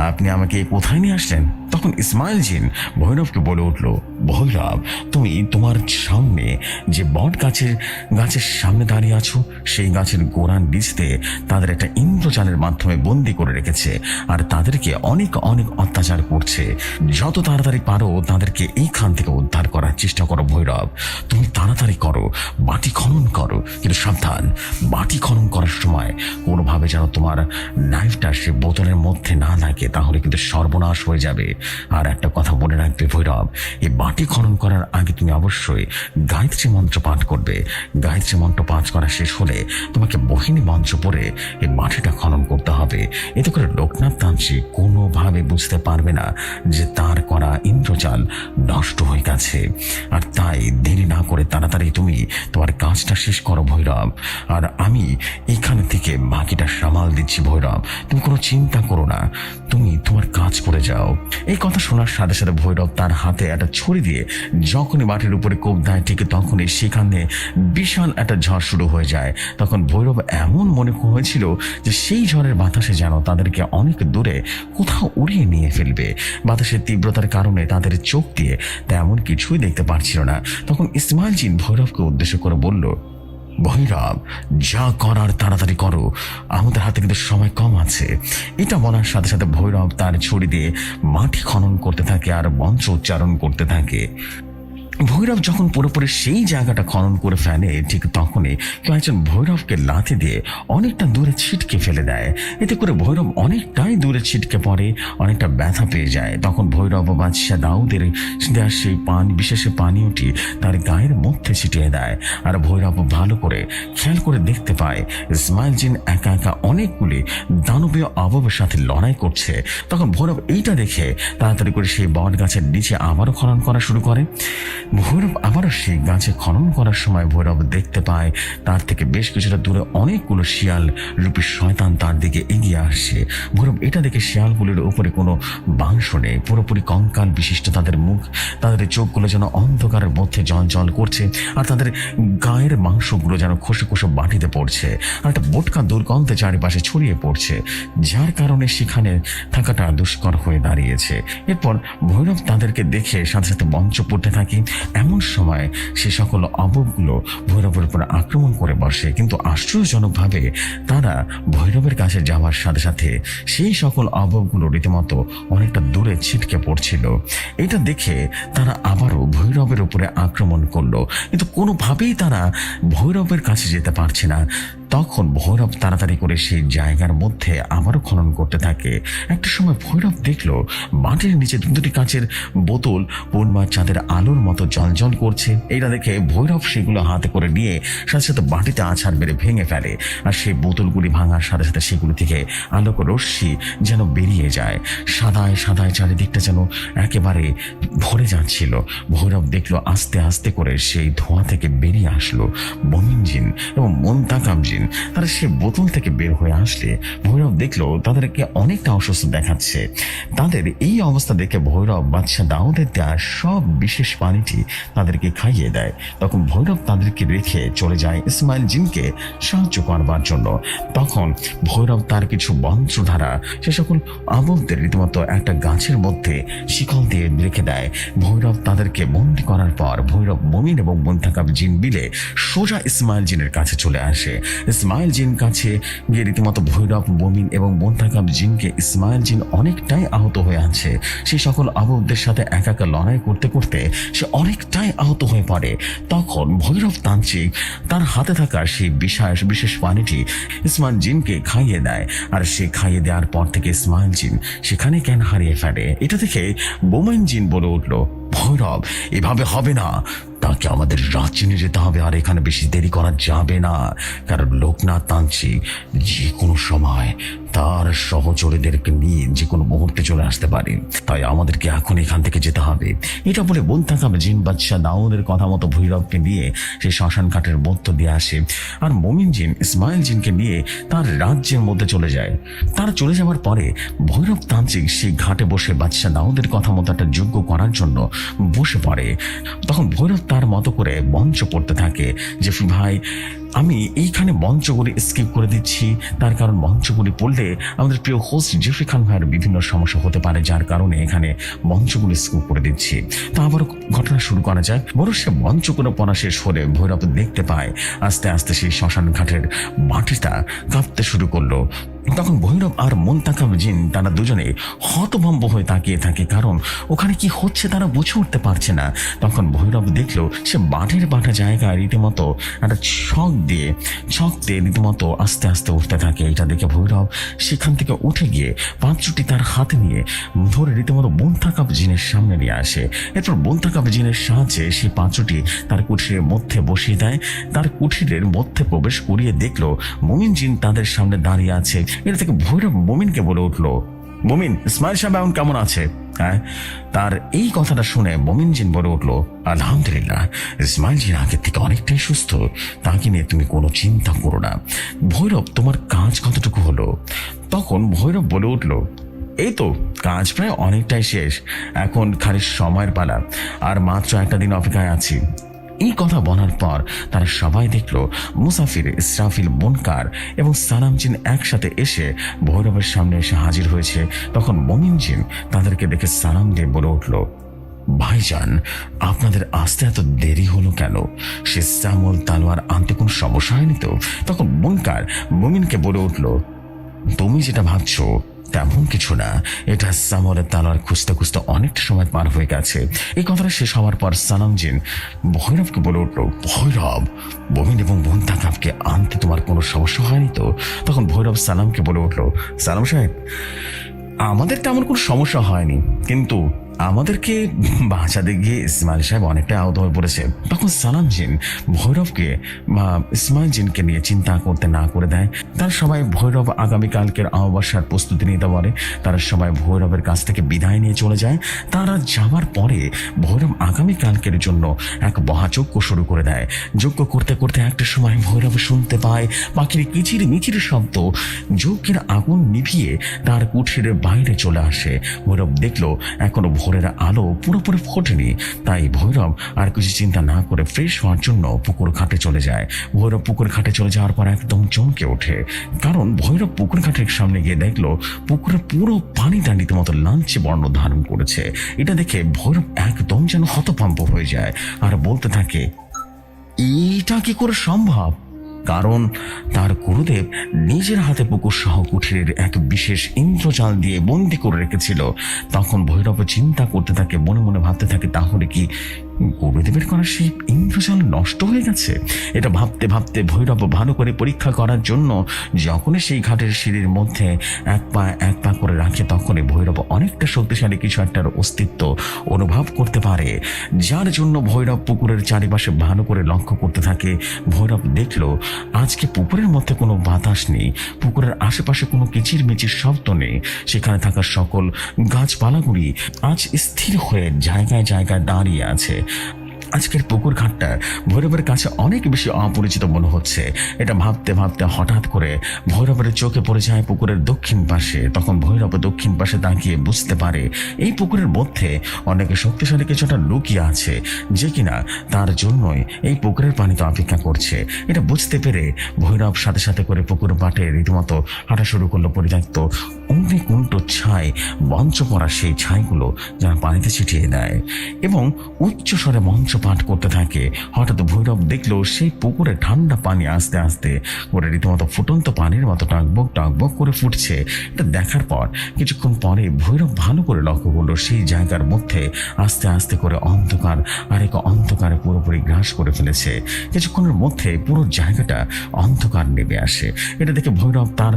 আপনি আমাকে কোথায় নিয়ে আসলেন? তখন ইসমাইল জিন ভৈরবকে বলে উঠল, ভৈরব, তুমি তোমার সামনে যে বট গাছের সামনে দাঁড়িয়ে আছো, সেই গাছের গোড়ার নিচে তাদের একটা ইন্দ্রজালের মাধ্যমে বন্দি করে রেখেছে, আর তাদেরকে অনেক অনেক অত্যাচার করছে। যত তাড়াতাড়ি পারো তাদেরকে এইখান থেকে উদ্ধার করার চেষ্টা করো ভৈরব। তুমি তাড়াতাড়ি করো, বাটি খনন করো, কিন্তু সাবধান, বাটি খনন করার সময় কোনোভাবে যেন তোমার নাইফটা সে বোতলের মধ্যে না লাগে, তাহলে কিন্তু সর্বনাশ হয়ে যাবে। আর একটা কথা মনে রাখবে ভৈরব, এই বাটি খনন করার আগে তুমি অবশ্যই গায়ত্রী মন্ত্র পাঠ করবে। গায়ত্রী মন্ত্র পাঠ করা শেষ হলে তোমাকে মোহিনী মন্ত্র পড়ে এই বাটিটা খনন করতে হবে। এতে করে লোকনাথ তান্ত্রিক কোনোভাবে বুঝতে পারবে না যে তার করা ইন্দ্রজাল নষ্ট হয়ে গেছে। আর তাই দেরি না করে তাড়াতাড়ি তুমি তোমার কাজটা শেষ করো ভৈরব, আর আমি এখানে থেকে বাকিটা সামাল দিচ্ছি ভৈরব, তুমি কোনো চিন্তা করো না, তুমি তোমার কাজ করে যাও। এই কথা শোনার সাথে সাথে ভৈরব তার হাতে একটা ছুরি দিয়ে যখনই মাটির উপরে কোপ দেয়, ঠিক তখনই সেখানে বিশাল একটা ঝড় শুরু হয়ে যায়। তখন ভৈরব এমন মনে হয়েছিল যে সেই ঝড়ের বাতাসে যেন তাদেরকে অনেক দূরে কোথাও উড়িয়ে নিয়ে ফেলবে। বাতাসের তীব্রতার কারণে তাদের চোখ দিয়ে তেমন কিছুই দেখতে পারছিল না। তখন ইসমাইল জিন ভৈরবকে উদ্দেশ্য করে বলল, ভৈরব, যা করার তাড়াতাড়ি করো, আমাদের হাতে কিন্তু সময় কম আছে। এটা বলার সাথে সাথে ভৈরব তার ছুরি দিয়ে মাটি খনন করতে থাকে আর মন্ত্র উচ্চারণ করতে থাকে। ভৈরব যখন পুরোপুরি সেই জায়গাটা খনন করে ফেলে, ঠিক তখনই কেউ একজন ভৈরবকে লাথি দিয়ে অনেকটা দূরে ছিটকে ফেলে দেয়। এতে করে ভৈরব অনেকটাই দূরে ছিটকে পড়ে, অনেকটা ব্যথা পেয়ে যায়। তখন ভৈরব বাদশাহ দাউদের দেওয়ার সেই বিশেষ পানীয়টি তার গায়ের মধ্যে ছিটিয়ে দেয়। আর ভৈরব ভালো করে খেয়াল করে দেখতে পায় ইসমাইল জিন একা একা অনেকগুলি দানবীয় অভাবের সাথে লড়াই করছে। তখন ভৈরব এইটা দেখে তাড়াতাড়ি করে সেই বট গাছের নিচে আবারও খনন করা শুরু করে। ভৈরব আবারও সেই গাছে খনন করার সময় ভৈরব দেখতে পায় তার থেকে বেশ কিছুটা দূরে অনেকগুলো শিয়াল রূপী শয়তান তার দিকে এগিয়ে আসছে। ভৈরব এটা দেখে শিয়ালগুলির উপরে কোনো মাংস নেই, পুরোপুরি কঙ্কাল বিশিষ্ট তাদের মুখ, তাদের চোখগুলো যেন অন্ধকারের মধ্যে জল জল করছে, আর তাদের গায়ের মাংসগুলো যেন খসে খসে বাটিতে পড়ছে, আর একটা বোটকা দুর্গন্ধে চারিপাশে ছড়িয়ে পড়ছে, যার কারণে সেখানে থাকাটা দুষ্কর হয়ে দাঁড়িয়েছে। এরপর ভৈরব তাদেরকে দেখে সাথে সাথে মঞ্চ পড়তে থাকে। এমন সময় সে সকল অবগুলো ভৈরবের উপর আক্রমণ করে বসে, কিন্তু আশ্চর্যজনকভাবে তারা ভৈরবের কাছে যাওয়ার সাথে সাথে সেই সকল অবগুলো রীতিমতো অনেকটা দূরে ছিটকে পড়ছিল। এটা দেখে তারা আবারও ভৈরবের উপরে আক্রমণ করলো, কিন্তু কোনোভাবেই তারা ভৈরবের কাছে যেতে পারছে না। তখন ভৈরব তাড়াতাড়ি করে সেই জায়গার মধ্যে আবারও খনন করতে থাকে। একটা সময় ভৈরব দেখলো মাটির নিচে দুটি কাচের বোতল পূর্ণিমার চাঁদের আলোর মতো জলজল করছে। এটা দেখে ভৈরব সেগুলো হাতে করে নিয়ে সাথে সাথে বাটিতে আছাড় মেরে ভেঙে ফেলে। আর সেই বোতলগুলি ভাঙার সাথে সাথে সেগুলো থেকে আলোক রশ্মি যেন বেরিয়ে যায়, সাদায় সাদায় চারিদিকটা যেন একেবারে ভরে যাচ্ছিল। ভৈরব দেখলো আস্তে আস্তে করে সেই ধোঁয়া থেকে বেরিয়ে আসলো মমিন জিন এবং মুনতাকাম জিন। তারা সে বোতল থেকে বের হয়ে আসলে ভৈরব দেখলো তাদেরকে অনেকটা অসুস্থ দেখাচ্ছে। তাদের এই অবস্থা দেখে ভৈরব বাদশাহ দাউদের দেওয়া সব বিশেষ পানিটি তাদেরকে খাইয়ে দেয়। তখন ভৈরব তাদেরকে রেখে চলে যায় ইসমাইল জিনকে সাহায্য করবার জন্য। তখন ভৈরব তার কিছু মন্ত্রধারা সে সকল আবদ্ধদের রীতিমতো একটা গাছের মধ্যে শিকল দিয়ে রেখে দেয়। ভৈরব তাদেরকে বন্দী করার পর ভৈরব মমিন এবং মুনতাকাম জিন মিলে সোজা ইসমাইল জিনের কাছে চলে আসে। ইসমাইল জিন কাছে গিয়ে রীতিমতো ভৈরব মমিন এবং মুনতাকাম জিনকে ইসমাইল জিন অনেকটাই আহত হয়ে আছে। সেই সকল আবদ্ধদের সাথে একা লড়াই করতে করতে সে অনেকটাই আহত হয়ে পড়ে। তখন ভৈরব তান্ত্রিক তার হাতে থাকা সেই বিশেষ পানিটি ইসমাইল জিনকে খাইয়ে দেয়। আর সে খাইয়ে দেওয়ার পর থেকে ইসমাইল জিন সেখানে জ্ঞান হারিয়ে ফেলে। এটা দেখে মোমিন জিন বলে উঠল, ভৈরব এভাবে হবে না, তাকে আমাদের রাজ্যে নিয়ে যেতে হবে। আর এখানে বেশি দেরি করা যাবে না, কারণ লোকনাথ তান্ত্রিক যে কোনো সময় তার সহচরীদেরকে নিয়ে যে কোনো মুহূর্তে চলে আসতে পারে, তাই আমাদেরকে এখন এখান থেকে যেতে হবে। এটা বলে মুনতাকাম জিন বাদশাহ দাউদের কথা মতো ভৈরবকে নিয়ে সেই শ্মশান ঘাটের মধ্য দিয়ে আসে। আর মমিন জিন ইসমাইল জিনকে নিয়ে তার রাজ্যের মধ্যে চলে যায়। তারা চলে যাওয়ার পরে ভৈরব তান্ত্রিক সেই ঘাটে বসে বাদশাহ দাউদের কথা মতো একটা যজ্ঞ করার জন্য বসে পড়ে। তখন ভৈরব তার মতো করে মঞ্চ পড়তে থাকে যে ভাই আমি এইখানে মঞ্চগুলি স্কিপ করে দিচ্ছি, তার কারণ মঞ্চগুলি পড়লে আমাদের প্রিয় হোস্ট জেফরি খান ভাইয়ের বিভিন্ন সমস্যা হতে পারে, যার কারণে এখানে মঞ্চগুলি স্কিপ করে দিচ্ছি। তা আবার ঘটনা শুরু করা যায়। বড় সে মঞ্চগুলো পড়া শেষ হলে ভৈরব দেখতে পায় আস্তে আস্তে সেই শ্মশান ঘাটের মাটিটা কাঁপতে শুরু করলো। তখন ভৈরব আর মুনতাকাম জিন তারা দুজনে হতভম্ব হয়ে তাকিয়ে থাকে, কারণ ওখানে কি হচ্ছে তারা বুঝে উঠতে পারছে না। তখন ভৈরব দেখলো সে বাটের বাটা জায়গায় রীতিমতো একটা ছক দিয়ে রীতিমতো আস্তে আস্তে উঠতে থাকে। এটা দেখে ভৈরব সেখান থেকে উঠে গিয়ে পাত্রটি তার হাতে নিয়ে ধরে রীতিমতো মুনতাকাম জিনের সামনে নিয়ে আসে। এরপর মুনতাকাম জিনের সাহায্যে সেই পাত্রটি তার কুঠিরের মধ্যে বসিয়ে দেয়। তার কুঠিরের মধ্যে প্রবেশ করিয়ে দেখলো মুমিন জিন তাদের সামনে দাঁড়িয়ে আছে। এটা থেকে ভৈরব মুমিনকে বলে উঠলো, মুমিন ইসমাইল সাহেব এখন কেমন আছে? হ্যাঁ, তার এই কথাটা শুনে মুমিন জিন বলে উঠলো, আলহামদুলিল্লাহ, ইসমাইল জিন আগের থেকে অনেকটাই সুস্থ, তাকে নিয়ে তুমি কোনো চিন্তা করো না। ভৈরব তোমার কাজ কতটুকু হলো? তখন ভৈরব বলে উঠলো, এই তো কাজ প্রায় অনেকটাই শেষ, এখন খালি সময়ের পালা, আর মাত্র একটা দিন অপেক্ষায় আছি। এই কথা বলার পর তারা সবাই দেখলো মুসাফির, ইসরাফিল, মুনকার এবং সালাম জিন একসাথে এসে ভৈরবের সামনে এসে হাজির হয়েছে। তখন মুমিন জিন তাদেরকে দেখে সালাম দিয়ে বলে উঠলো, ভাইজান আপনাদের আসতে এত দেরি হলো কেন? সে সামল তালোয়ার আনতে কোনো সমস্যা হয়নি তো? তখন মুনকার মুমিনকে বলে উঠলো, তুমি যেটা ভাবছো তেমন কিছু না, এটা সামরের তালোয়ার খুঁজতে খুঁজতে অনেকটা সময় পার হয়ে গেছে। এই কথাটা শেষ হওয়ার পর সালাম জিন ভৈরবকে বলে উঠলো, ভৈরব মুমিন এবং মুনতাকামকে আনতে তোমার কোনো সমস্যা হয়নি তো? তখন ভৈরব সালামকে বলে উঠলো, সালাম সাহেব আমাদের তেমন কোনো সমস্যা হয়নি, কিন্তু আমাদেরকে বাঁচাতে গিয়ে ইসমাইল সাহেব অনেকটা আহত হয়ে পড়েছে। তখন সালাম জিন ভৈরবকে বা ইসমাইল জিনকে নিয়ে চিন্তা করতে না করে দেয়। তারা সবাই ভৈরব আগামীকালকের অমাবস্যার প্রস্তুতি নিতে পারে। তারা সবাই ভৈরবের কাছ থেকে বিদায় নিয়ে চলে যায়। তারা যাওয়ার পরে ভৈরব আগামীকালকের জন্য এক মহাযজ্ঞ শুরু করে দেয়। যজ্ঞ করতে করতে একটা সময় ভৈরব শুনতে পায় পাখির কিচির মিচির শব্দ। যজ্ঞের আগুন নিভিয়ে তার কুঠিরের বাইরে চলে আসে। ভৈরব দেখলো এখনো ভোরের আলো পুরোপুরি ফোটেনি, তাই ভৈরব আর কিছু চিন্তা না করে ফ্রেশ হওয়ার জন্য পুকুর ঘাটে চলে যায়। ভৈরব পুকুর ঘাটে চলে যাওয়ার পর একদম চমকে ওঠে, কারণ ভৈরব পুকুর ঘাটের সামনে গিয়ে দেখলো পুকুরের পুরো পানিটা রীতিমতো লালচে বর্ণ ধারণ করেছে। এটা দেখে ভৈরব একদম যেন হতভম্ব হয়ে যায় আর বলতে থাকে, এটা কি করে সম্ভব? কারণ তার গুরুদেব নিজের হাতে পুকুর সহ কুঠিরের এক বিশেষ ইন্দ্রজাল দিয়ে বন্দি করে রেখেছিল। তখন ভৈরব চিন্তা করতে থাকে, মনে মনে ভাবতে থাকে, তাহলে কি গুরুদেবের করা সেই ইন্দ্রজাল নষ্ট হয়ে গেছে। এটা ভাবতে ভাবতে ভৈরব ভালো করে পরীক্ষা করার জন্য যখনই সেই ঘাটের সিঁড়ির মধ্যে এক পা করে রাখে, তখনই ভৈরব অনেকটা শক্তিশালী কিছু একটার অস্তিত্ব অনুভব করতে পারে, যার জন্য ভৈরব পুকুরের চারিপাশে ভালো করে লক্ষ্য করতে থাকে। ভৈরব দেখলো আজকে পুকুরের মধ্যে কোনো বাতাস নেই, পুকুরের আশেপাশে কোনো কিচির মিচির শব্দ নেই, সেখানে থাকা সকল গাছপালাগুলি আজ স্থির হয়ে জায়গায় জায়গায় দাঁড়িয়ে আছে। আজকের পুকুর ঘাটটা ভৈরবের কাছে অনেক বেশি অপরিচিত মনে হচ্ছে। এটা ভাবতে ভাবতে হঠাৎ করে ভৈরবের চোখে পড়ে যায় পুকুরের দক্ষিণ পাশে। তখন ভৈরব দক্ষিণ পাশে তাকিয়ে বুঝতে পারে এই পুকুরের মধ্যে অনেক শক্তিশালী কিছুটা লুকিয়ে আছে, যে কিনা তার জন্যই এই পুকুরের পানিতে অপেক্ষা করছে। এটা বুঝতে পেরে ভৈরব সাথে সাথে করে পুকুর পাটে রীতিমতো হাঁটা শুরু করলো। পরিত্যক্ত অগ্নিকুণ্ড ছাই, মঞ্চ পড়া সেই ছাইগুলো যারা পানিতে ছিটিয়ে দেয় এবং উচ্চস্বরে মঞ্চ পাঠ করতে থাকে। হঠাৎ ভৈরব দেখলো সেই পুকুরে ঠান্ডা পানি আস্তে আস্তে করে রীতিমতো ফুটন্ত পানির মতো টাকবক টাকবক করে ফুটছে। এটা দেখার পর কিছুক্ষণ পরে ভৈরব ভালো করে লক্ষ্য করলো সেই জায়গার মধ্যে আস্তে আস্তে করে অন্ধকার আরেক অন্ধকারে পুরোপুরি গ্রাস করে ফেলেছে। কিছুক্ষণের মধ্যে পুরো জায়গাটা অন্ধকার নেমে আসে। এটা দেখে ভৈরব তার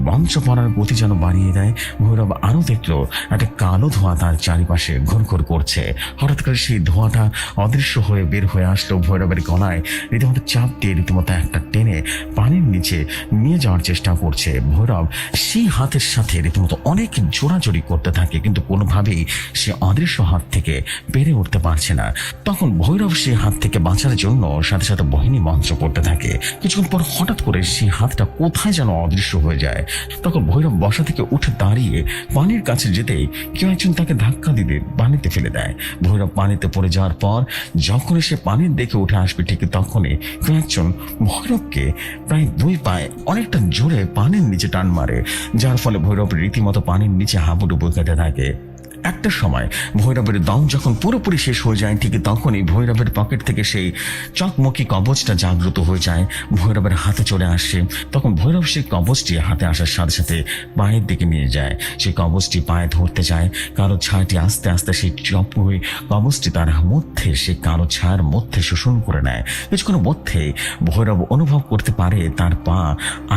মঞ্চ পড়ার গতি যেন বাড়িয়ে দেয়। ভৈরব আরো দেখলো একটা কালো ধোঁয়া তার চারিপাশে ঘুরঘুর করছে। হঠাৎ করে সেই ধোঁয়াটা অদৃশ্য হয়ে বের হয়ে আসলো ভৈরবের গলায়, রীতিমতো চাপ দিয়ে রীতিমতো একটা টেনে পানির নিচে নিয়ে যাওয়ার চেষ্টা করছে। ভৈরব সেই হাতের সাথে রীতিমতো অনেক জোড়াজোড়ি করতে থাকে, কিন্তু কোনোভাবেই সে অদৃশ্য হাত থেকে পেরে উঠতে পারছে না। তখন ভৈরব সেই হাত থেকে বাঁচার জন্য সাথে সাথে বহিনী মন্ত্র করতে থাকে। কিছুক্ষণ পর হঠাৎ করে সেই হাতটা কোথায় যেন অদৃশ্য হয়ে যায়। তখন ভৈরব বসা থেকে উঠে দাঁড়িয়ে পানির কাছে যেতেই কেউ একজন তাকে ধাক্কা দিতে পানিতে ফেলে দেয়। ভৈরব পানিতে পড়ে যাওয়ার পর যখনই সে পানির দেখে উঠে আসবে, ঠিক তখনই কেউ একজন ভৈরবকে প্রায় 2 পায়ে অনেকটা জোরে পানির নিচে টান মারে, যার ফলে ভৈরব রীতিমতো পানির নিচে হাবুডুবু খেতে থাকে। একটা সময় ভৈরবের দম যখন পুরোপুরি শেষ হয়ে যায়, ঠিক তখনই ভৈরবের পকেট থেকে সেই চকমকি কবচটা জাগ্রত হয়ে যায়, ভৈরবের হাতে চলে আসে। তখন ভৈরব সেই কবচটি হাতে আসার সাথে সাথে পায়ের দিকে নিয়ে যায়। সেই কবচটি পায়ে ধরতে যায়, কালো ছায়াটি আস্তে আস্তে সেই চকমকি কবচটি তার মধ্যে সেই কালো ছায়ার মধ্যে শোষণ করে নেয়। কিছুক্ষণের মধ্যে ভৈরব অনুভব করতে পারে তার পা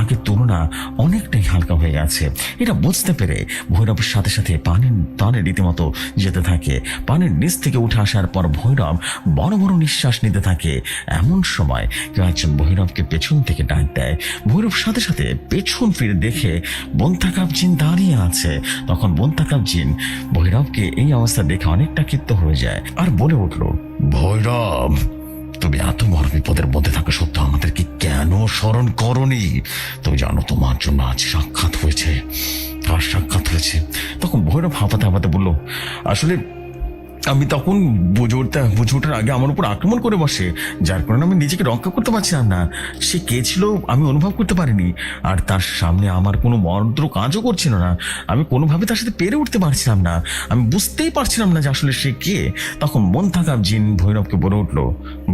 আগের তুলনা অনেকটাই হালকা হয়ে গেছে। এটা বুঝতে পেরে ভৈরবের সাথে সাথে পানির তলে রীতিমতো যেতে থাকে। পানির নিচ থেকে উঠে আসার পর ভৈরব বড় বড় নিঃশ্বাস নিতে থাকে। এমন সময় কেউ একজন ভৈরবকে পেছন থেকে ডাক দেয়। ভৈরব সাথে সাথে পেছন ফিরে দেখে বন্তাকাপ জিন দাঁড়িয়ে আছে। তখন বন্তাকাপ জিন ভৈরবকে এই অবস্থা দেখে অনেকটা ক্ষিপ্ত হয়ে যায় আর বলে উঠল, ভৈরব, তুমি এত বড় বিপদের মধ্যে থাকা সত্ত্বেও আমাদেরকে কেন স্মরণ করনি? তুমি জানো তোমার জন্য আজ সাক্ষাৎ হয়েছে। তখন ভৈরব হাঁপাতে হাঁপাতে বলল, আসলে আমি তখন বুঝে ওঠার আগে আমার উপর আক্রমণ করে বসে, যার কারণে আমি নিজেকে রক্ষা করতে পারছিলাম না। সে কে ছিল আমি অনুভব করতে পারিনি, আর তার সামনে আমার কোনো মন্ত্র কাজও করছিল না। আমি কোনোভাবে তার সাথে পেরে উঠতে পারছিলাম না। আমি বুঝতেই পারছিলাম না যে আসলে সে কে। তখন মন থাকা জিন ভৈরবকে বলে উঠল,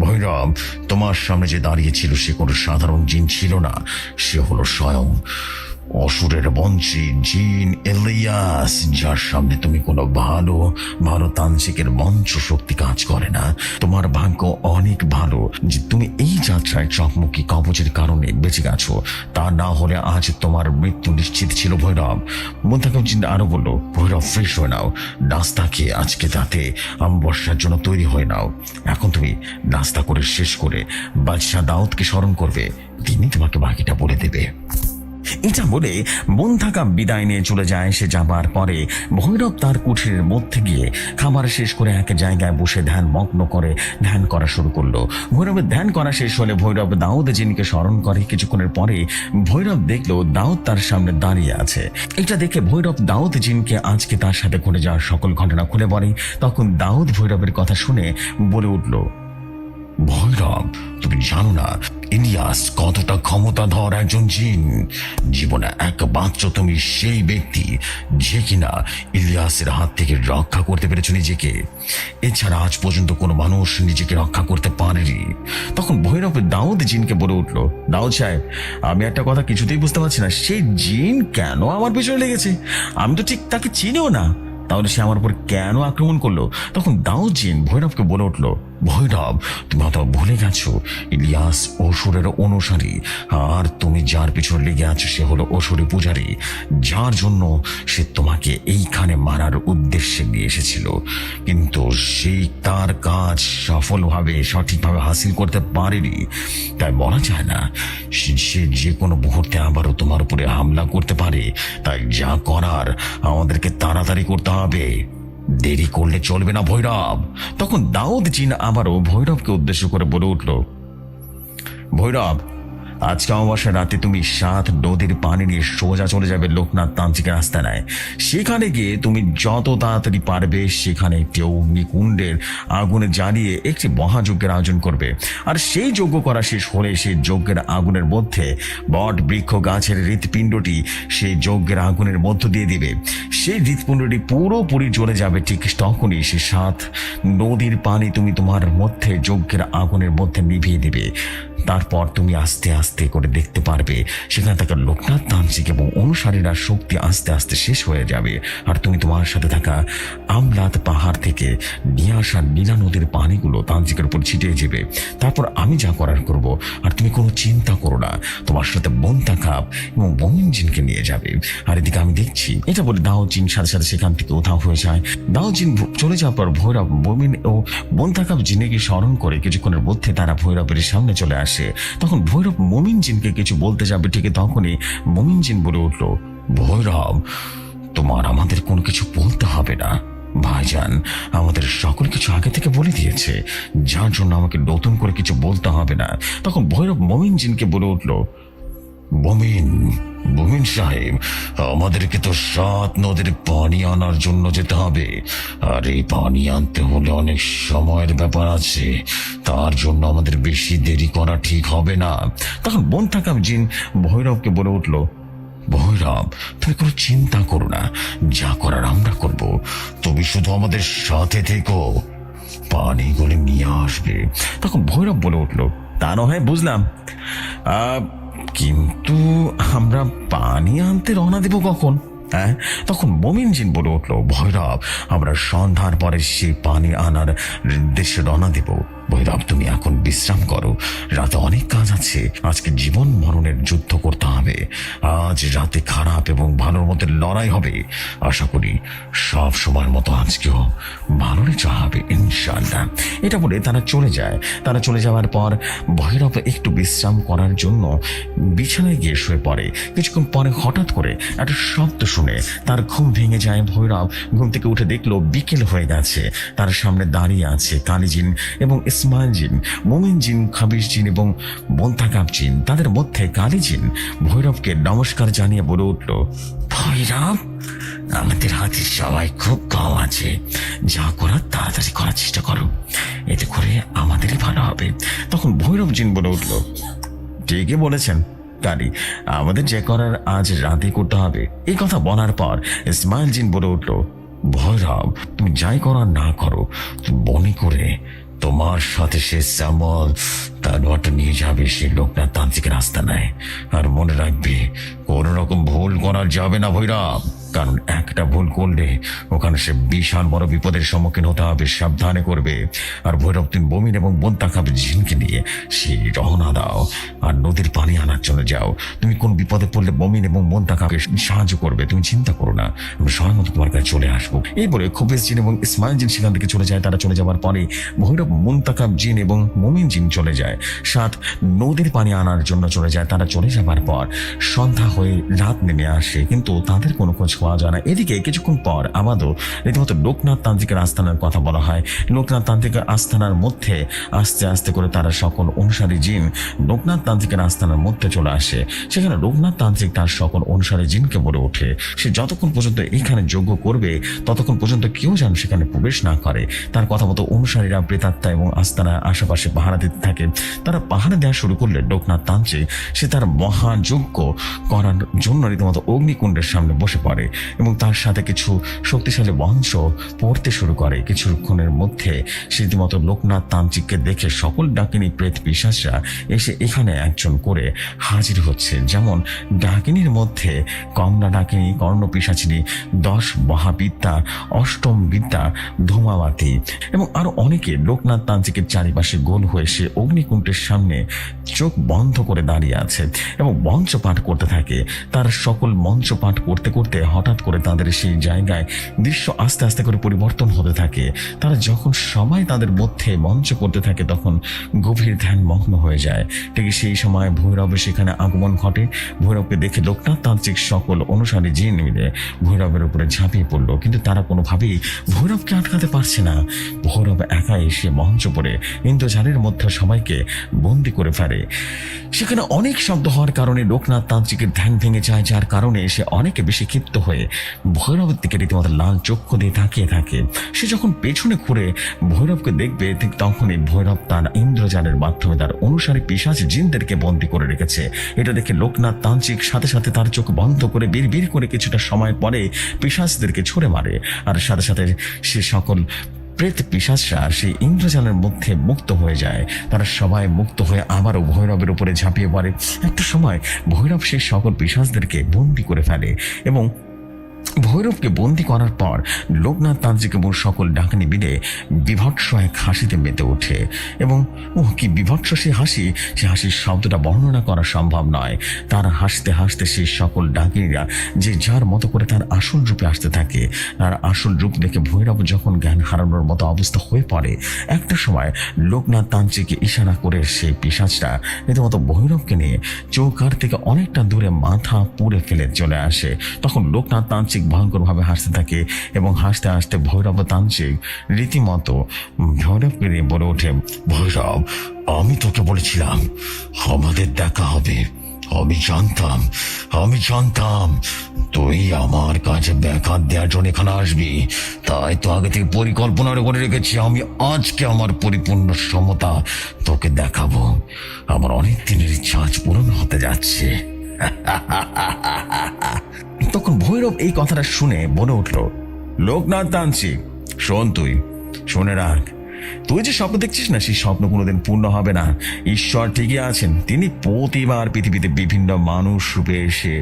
ভৈরব, তোমার সামনে যে দাঁড়িয়ে ছিল সে কোনো সাধারণ জিন ছিল না, সে হলো স্বয়ং অসুরের বংশী জিন ইলিয়াস, যার সামনে তুমি কোনো ভালো তান্ত্রিকের মন্ত্র শক্তি কাজ করে না। তোমার ভাগ্য অনেক ভালো যে তুমি এই যাত্রায় চকমকি কবচের কারণে বেঁচে গেছো, তা না হলে আজ তোমার মৃত্যু নিশ্চিত ছিল। ভৈরব, মন্তাকাপ জিন আরো বলল, ভৈরব, ফ্রেশ হয়ে নাও, নাস্তা খেয়ে আজকে রাতে অমাবস্যার জন্য তৈরি হয়ে নাও। এখন তুমি নাস্তা করে শেষ করে বাদশাহ দাউদকে স্মরণ করবে, তিনি তোমাকে বাকিটা বলে দেবে। এটা বলে মন থাকা বিদায় নিয়ে চলে যায়। সে যাবার পরে ভৈরব তার কুঠিরের মধ্যে গিয়ে খাবার শেষ করে এক জায়গায় বসে ধ্যান করা শুরু করলো। ভৈরবের ধ্যান করা শেষ হলে ভৈরব দাউদ জিনকে স্মরণ করে। কিছুক্ষণের পরে ভৈরব দেখলো দাউদ তার সামনে দাঁড়িয়ে আছে। এটা দেখে ভৈরব দাউদ জিনকে আজকে তার সাথে ঘটে যাওয়ার সকল ঘটনা খুলে বলে। তখন দাউদ ভৈরবের কথা শুনে বলে উঠল, ভৈরব, তুমি জানো না ইলিয়াস কতটা ক্ষমতাধর একজন জিন। জীবনে একমাত্র তুমি সেই ব্যক্তি যে কিনা ইলিয়াসের হাত থেকে রক্ষা করতে পেরেছ নিজেকে। এছাড়া আজ পর্যন্ত কোনো মানুষ নিজেকে রক্ষা করতে পারেনি। তখন ভৈরব দাউদ জিনকে বলে উঠল, দাউদ সাহেব, আমি একটা কথা কিছুতেই বুঝতে পারছি না, সেই জিন কেন আমার পেছনে লেগেছে? আমি তো ঠিক তাকে চিনিও না। তাহলে সে আমার উপর কেন আক্রমণ করলো? তখন দাউদ জিন ভৈরবকে বলে উঠলো, ভৈরব, তুমি হয়তো ভুলে গেছো ইলিয়াস অসুরের অনুসারী, আর তুমি যার পিছনে লেগে আছো সে হলো অসুরী পূজারী, যার জন্য সে তোমাকে এইখানে মারার উদ্দেশ্যে নিয়ে এসেছিল। কিন্তু সেই তার কাজ সফলভাবে সঠিকভাবে হাসিল করতে পারেনি। তাই বলা যায় না সে যে কোনো মুহূর্তে আবারও তোমার উপরে হামলা করতে পারে। তাই যা করার আমাদেরকে তাড়াতাড়ি করতে হবে, দেরি করলে চলবে না ভৈরব। তখন দাউদ জিন আবারও ভৈরবকে উদ্দেশ্য করে বলে উঠল, ভৈরব, আজকে অমাবস্যার রাতে তুমি 7 নদীর পানি নিয়ে সোজা চলে যাবে লোকনাথ তান্ত্রিকের আস্তানায়। সেখানে গিয়ে তুমি যত তাড়াতাড়ি পারবে সেখানে একটি অগ্নিকুণ্ডের আগুনে জ্বালিয়ে একটি মহাযজ্ঞের আয়োজন করবে। আর সেই যজ্ঞ করা শেষ হলে সেই যজ্ঞের আগুনের মধ্যে বট বৃক্ষ গাছের হৃৎপিণ্ডটি সেই যজ্ঞের আগুনের মধ্য দিয়ে দিবে। সেই হৃৎপিণ্ডটি পুরোপুরি জ্বলে যাবে। ঠিক তখনই সে 7 নদীর পানি তুমি তোমার মধ্যে যজ্ঞের আগুনের মধ্যে নিভিয়ে দিবে। তারপর তুমি আস্তে আস্তে করে দেখতে পারবে সেখানে থাকা লোকনাথ তান্ত্রিক এবং অনুসারীরা শক্তি আস্তে আস্তে শেষ হয়ে যাবে। আর তুমি তোমার সাথে থাকা আমলাত পাহাড় থেকে নিয়ে আসা নীলা নদীর পানিগুলো তান্ত্রিকের উপর ছিটিয়ে যাবে। তারপর আমি যা করার করব, আর তুমি কোনো চিন্তা করো না। তোমার সাথে বন্তাকাপ এবং মমিন জিনকে নিয়ে যাবে। আর এদিকে আমি দেখছি। এটা বলে দাউদ জিন সাথে সাথে সেখান থেকে উধাও হয়ে যায়। দাউদ জিন চলে যাওয়ার পর ভৈরব মমিন ও বন্তাকাপ জিনকে স্মরণ করে কিছুক্ষণের মধ্যে তারা ভৈরবের সামনে চলে আসে। তখন ভৈরব মমিন জিনকে কিছু বলতে যাবে, ঠিক তখনই মমিন জিন বলে উঠল, ভৈরব, তোমার আমাদের কোনো কিছু বলতে হবে না। ভাইজান আমাদের সকল কিছু আগে থেকে বলে দিয়েছে, যার জন্য আমাকে নতুন করে কিছু বলতে হবে না। তখন ভৈরব মমিন জিনকে বলে উঠল, মুমিন সাহেব, আমাদেরকে তো 7 নদীর পানি আনার জন্য যেতে হবে। আর এই পানি আনতে হলে অনেক সময়ের ব্যাপার আছে, তার জন্য আমাদের বেশি দেরি করা ঠিক হবে না। তখন বন্তাকাপ জিন ভৈরবকে বলে উঠল, ভৈরব, তুমি কোনো চিন্তা করো না, যা করার আমরা করব, তুমি শুধু আমাদের সাথে থেকো, পানিগুলি নিয়ে আসবে। তখন ভৈরব বলে উঠল, তা নয় বুঝলাম, কিন্তু আমরা পানি আনতে রওনা দেব কখন? হ্যাঁ? তখন মমিন জিন বলে উঠল, ভৈরব, আমরা সন্ধ্যার পরে সেই পানি আনার উদ্দেশ্যে রওনা দেব। ভৈরব, তুমি এখন বিশ্রাম করো, রাতে অনেক কাজ আছে। আজকে জীবন মরণের যুদ্ধ করতে হবে। আজ রাতে খারাপ এবং ভালোর মধ্যে লড়াই হবে। আশা করি সব সময়ের মতো আজকেও ভালোর চা হবে ইনশাআল্লাহ। এটা বলে তারা চলে যায়। তারা চলে যাওয়ার পর ভৈরব একটু বিশ্রাম করার জন্য বিছানায় গিয়ে শুয়ে পড়ে। কিছুক্ষণ পরে হঠাৎ করে একটা শব্দ শুনে তার ঘুম ভেঙে যায়। ভৈরব ঘুম থেকে উঠে দেখলো বিকেল হয়ে গেছে। তার সামনে দাঁড়িয়ে আছে কালী জিন এবং ইসমাইল জিন, মুমিন জিন, খাবিস জিন এবং বন্তাকাপ জিন। তাদের মধ্যে কালী জিন ভৈরবকে নমস্কার জানিয়ে বলে উঠল, ভৈরব, আমাদের হাতে সবাই খুব কম আছে, যা করার তাড়াতাড়ি করার চেষ্টা করো, এতে করে আমাদেরই ভালো হবে। তখন ভৈরব জিন বলে উঠল, ঠিকই বলেছেন কালী, আমাদের যে করার আজ রাতে করতে হবে। এই কথা বলার পর ইসমাইল জিন বলে উঠল, ভৈরব, তুমি যাই করার না করো, বনি করে তোমার সাথে সে শ্যামল তালোয়ারটা নিয়ে যাবে সে লোকনাথ তান্ত্রিকের আস্তানায়। আর মনে রাখবে, কোন রকম ভুল করা যাবে না ভৈরব, কারণ একটা ভুল করলে ওখানে সে বিশাল বড় বিপদের সম্মুখীন হতে হবে। সাবধানে করবে। আর ভৈরব, তুমি মমিন এবং বন্তাকাপ জিনকে নিয়ে সেই রওনা দাও আর নদীর পানি আনার জন্য যাও। তুমি কোন বিপদে পড়লে মমিন এবং বন্তাকাপকে সাহায্য করবে, তুমি চিন্তা করো না, আমি সময় মতো তোমার কাছে চলে আসবো। এই বলে খবিস জিন এবং ইসমাইল জিন সেখান থেকে চলে যায়। তারা চলে যাওয়ার পরে ভৈরব, বন্তাকাপ জিন এবং মমিন জিন চলে যায় 7 নদীর পানি আনার জন্য চলে যায়। তারা চলে যাবার পর সন্ধ্যা হয়ে রাত নেমে আসে, কিন্তু তাদের কোনো খোঁজ পাওয়া যায় না। এদিকে কিছুক্ষণ পর আমাদের রীতিমতো লোকনাথ তান্ত্রিকের আস্তানার কথা বলা হয়। লোকনাথ তান্ত্রিকের আস্তানার মধ্যে আস্তে আস্তে করে তারা সকল অনুসারী জিন লোকনাথ তান্ত্রিকের আস্তানার মধ্যে চলে আসে। সেখানে লোকনাথ তান্ত্রিক তার সকল অনুসারী জিনকে বলে ওঠে, সে যতক্ষণ পর্যন্ত এখানে যজ্ঞ করবে ততক্ষণ পর্যন্ত কেউ যেন সেখানে প্রবেশ না করে। তার কথা মতো অনুসারীরা প্রেতাত্মা এবং আস্তানার আশেপাশে পাহারা দিতে থাকে। তারা পাহারা দেওয়া শুরু করলে লোকনাথ তান্ত্রিক সে তার মহাযজ্ঞ করার জন্য রীতিমতো অগ্নিকুণ্ডের সামনে বসে পড়ে এবং তার সাথে কিছু শক্তিশালী মন্ত্র পড়তে শুরু করে। কিছুক্ষণের মধ্যে সে রীতিমতো লোকনাথ তান্ত্রিককে দেখে সকল ডাকিনী প্রেত পিশাচরা এসে এখানে একজন করে হাজির হচ্ছে। যেমন ডাকিনীর মধ্যে কমলা ডাকিনী, কর্ণপিশাচিনী, 10 মহাবিদ্যা, অষ্টম বিদ্যা, ধূমাবতী এবং আরো অনেকে লোকনাথ তান্ত্রিকের চারিপাশে গোল হয়ে সে অগ্নিকুণ্ডের সামনে চোখ বন্ধ করে দাঁড়িয়ে আছে এবং মঞ্চ পাঠ করতে থাকে। তার সকল মঞ্চ পাঠ করতে করতে হঠাৎ করে তাদের সেই জায়গায় দৃশ্য আস্তে আস্তে করে পরিবর্তন হতে থাকে। তারা যখন সবাই তাদের মধ্যে মঞ্চ করতে থাকে তখন গভীর ধ্যান মগ্ন হয়ে যায়। ঠিক সেই সময় ভৈরবের সেখানে আগমন ঘটে। ভৈরবকে দেখে লোকনাথ তান্ত্রিক সকল অনুসারী জিন মিলে ভৈরবের উপরে ঝাঁপিয়ে পড়লো, কিন্তু তারা কোনোভাবেই ভৈরবকে আটকাতে পারছে না। ভৈরব একা এসে মঞ্চ পড়ে ইন্দ্রজালের মধ্যে সবাইকে বন্দি করে ফেলে। সেখানে অনেক শব্দ হওয়ার কারণে লোকনাথ তান্ত্রিকের ধ্যান ভেঙে যায়, যার কারণে সে অনেক বেশি ক্ষিপ্ত হয়ে ভৈরবের দিকে রীতিমতো লাল চক্ষু দিয়ে তাকিয়ে থাকে। সে যখন পেছনে ঘুরে ভৈরবকে দেখবে ঠিক তখনই ভৈরব তার ইন্দ্রজালের মাধ্যমে তার অনুসারী পিশাচ জিনদেরকে বন্দী করে রেখেছে। এটা দেখে লোকনাথ তান্ত্রিক সাথে সাথে তার চোখ বন্ধ করে বিড় করে কিছুটা সময় পরে পিশাচদেরকে ছুড়ে মারে, আর সাথে সাথে সে সকল প্রেত পিশাচরা সেই ইন্দ্রজালের মধ্যে মুক্ত হয়ে যায়। তারা সবাই মুক্ত হয়ে আবারও ভৈরবের উপরে ঝাঁপিয়ে পড়ে। একটা সময় ভৈরব সেই সকল পিশাচদেরকে বন্দি করে ফেলে এবং ভৈরবকে বন্দি করার পর লোকনাথ তান্ত্রিক এবং সকল ডাকানি মিলে বিভৎস এক হাসিতে মেতে ওঠে। এবং কি বিভৎস সে হাসির শব্দটা বর্ণনা করা সম্ভব নয়। তার হাসতে হাসতে সেই সকল ডাকিনীরা যে যার মতো করে তার আসল রূপে আসতে থাকে। তার আসল রূপ দেখে ভৈরব যখন জ্ঞান হারানোর মতো অবস্থা হয়ে পড়ে, একটা সময় লোকনাথ তান্ত্রিককে ইশারা করে সেই পিশাচটা রীতিমতো ভৈরবকে নিয়ে চৌকার থেকে অনেকটা দূরে মাথা পুড়ে ফেলে চলে আসে। তখন লোকনাথ তান্ত্রিক ভয়ঙ্করভাবে হাসতে থাকে এবং হাসতে হাসতে ভৈরব তান্ত্রিক রীতিমতো ভৈরবকে নিয়ে বলে ওঠে, ভৈরব, আমি তোকে বলেছিলাম আমাদের দেখা হবে। আমি জানতাম তুই আমার কাছে ব্যাঘাত দেওয়ার জন্য এখানে আসবি, তাই তো আগে থেকে পরিকল্পনা করে রেখেছি। আমি আজকে আমার পরিপূর্ণ সমতা তোকে দেখাবো। আমার অনেক দিনের ইচ্ছা আজ পূরণ হতে যাচ্ছে। তখন ভৈরব এই কথাটা শুনে বলে উঠল, লোকনাথ তান্ত্রিক, শোন, তুই শুনে রাখ, তুই যে স্বপ্ন দেখছিস না সেই স্বপ্ন কোনোদিন পূর্ণ হবে না। ঈশ্বর ঠিকই আছেন, তিনি প্রতিবার পৃথিবীতে বিভিন্ন মানুষ রূপে এসে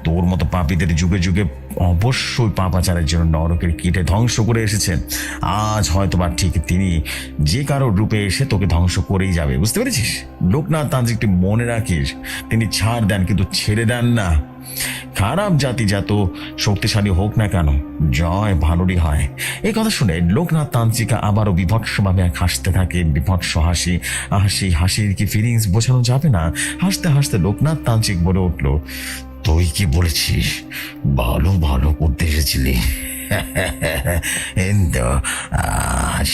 তোর মতো পাপীদের যুগে যুগে অবশ্যই পাপাচারের জন্য নরকের কীটে ধ্বংস করে এসেছেন। আজ হয়তো বা ঠিক তিনি যে কারোর রূপে এসে তোকে ধ্বংস করেই যাবে, বুঝতে পেরেছিস? লোকনাথ তান্ত্রিকটি মনে রাখিস, তিনি ছাড় দেন কিন্তু ছেড়ে দেন না। খারাপ জাতি যত শক্তিশালী হোক না কেন, জয় ভালোরই হয়। এই কথা শুনে লোকনাথ তান্ত্রিকা আবারও বিভৎসভাবে এক হাসতে থাকে, বিভৎস হাসি। সেই হাসির কি ফিলিংস বোঝানো যাবে না। হাসতে হাসতে লোকনাথ তান্ত্রিক বলে উঠল, তুই কি বলেছিস ভালো করতে এসেছিলি?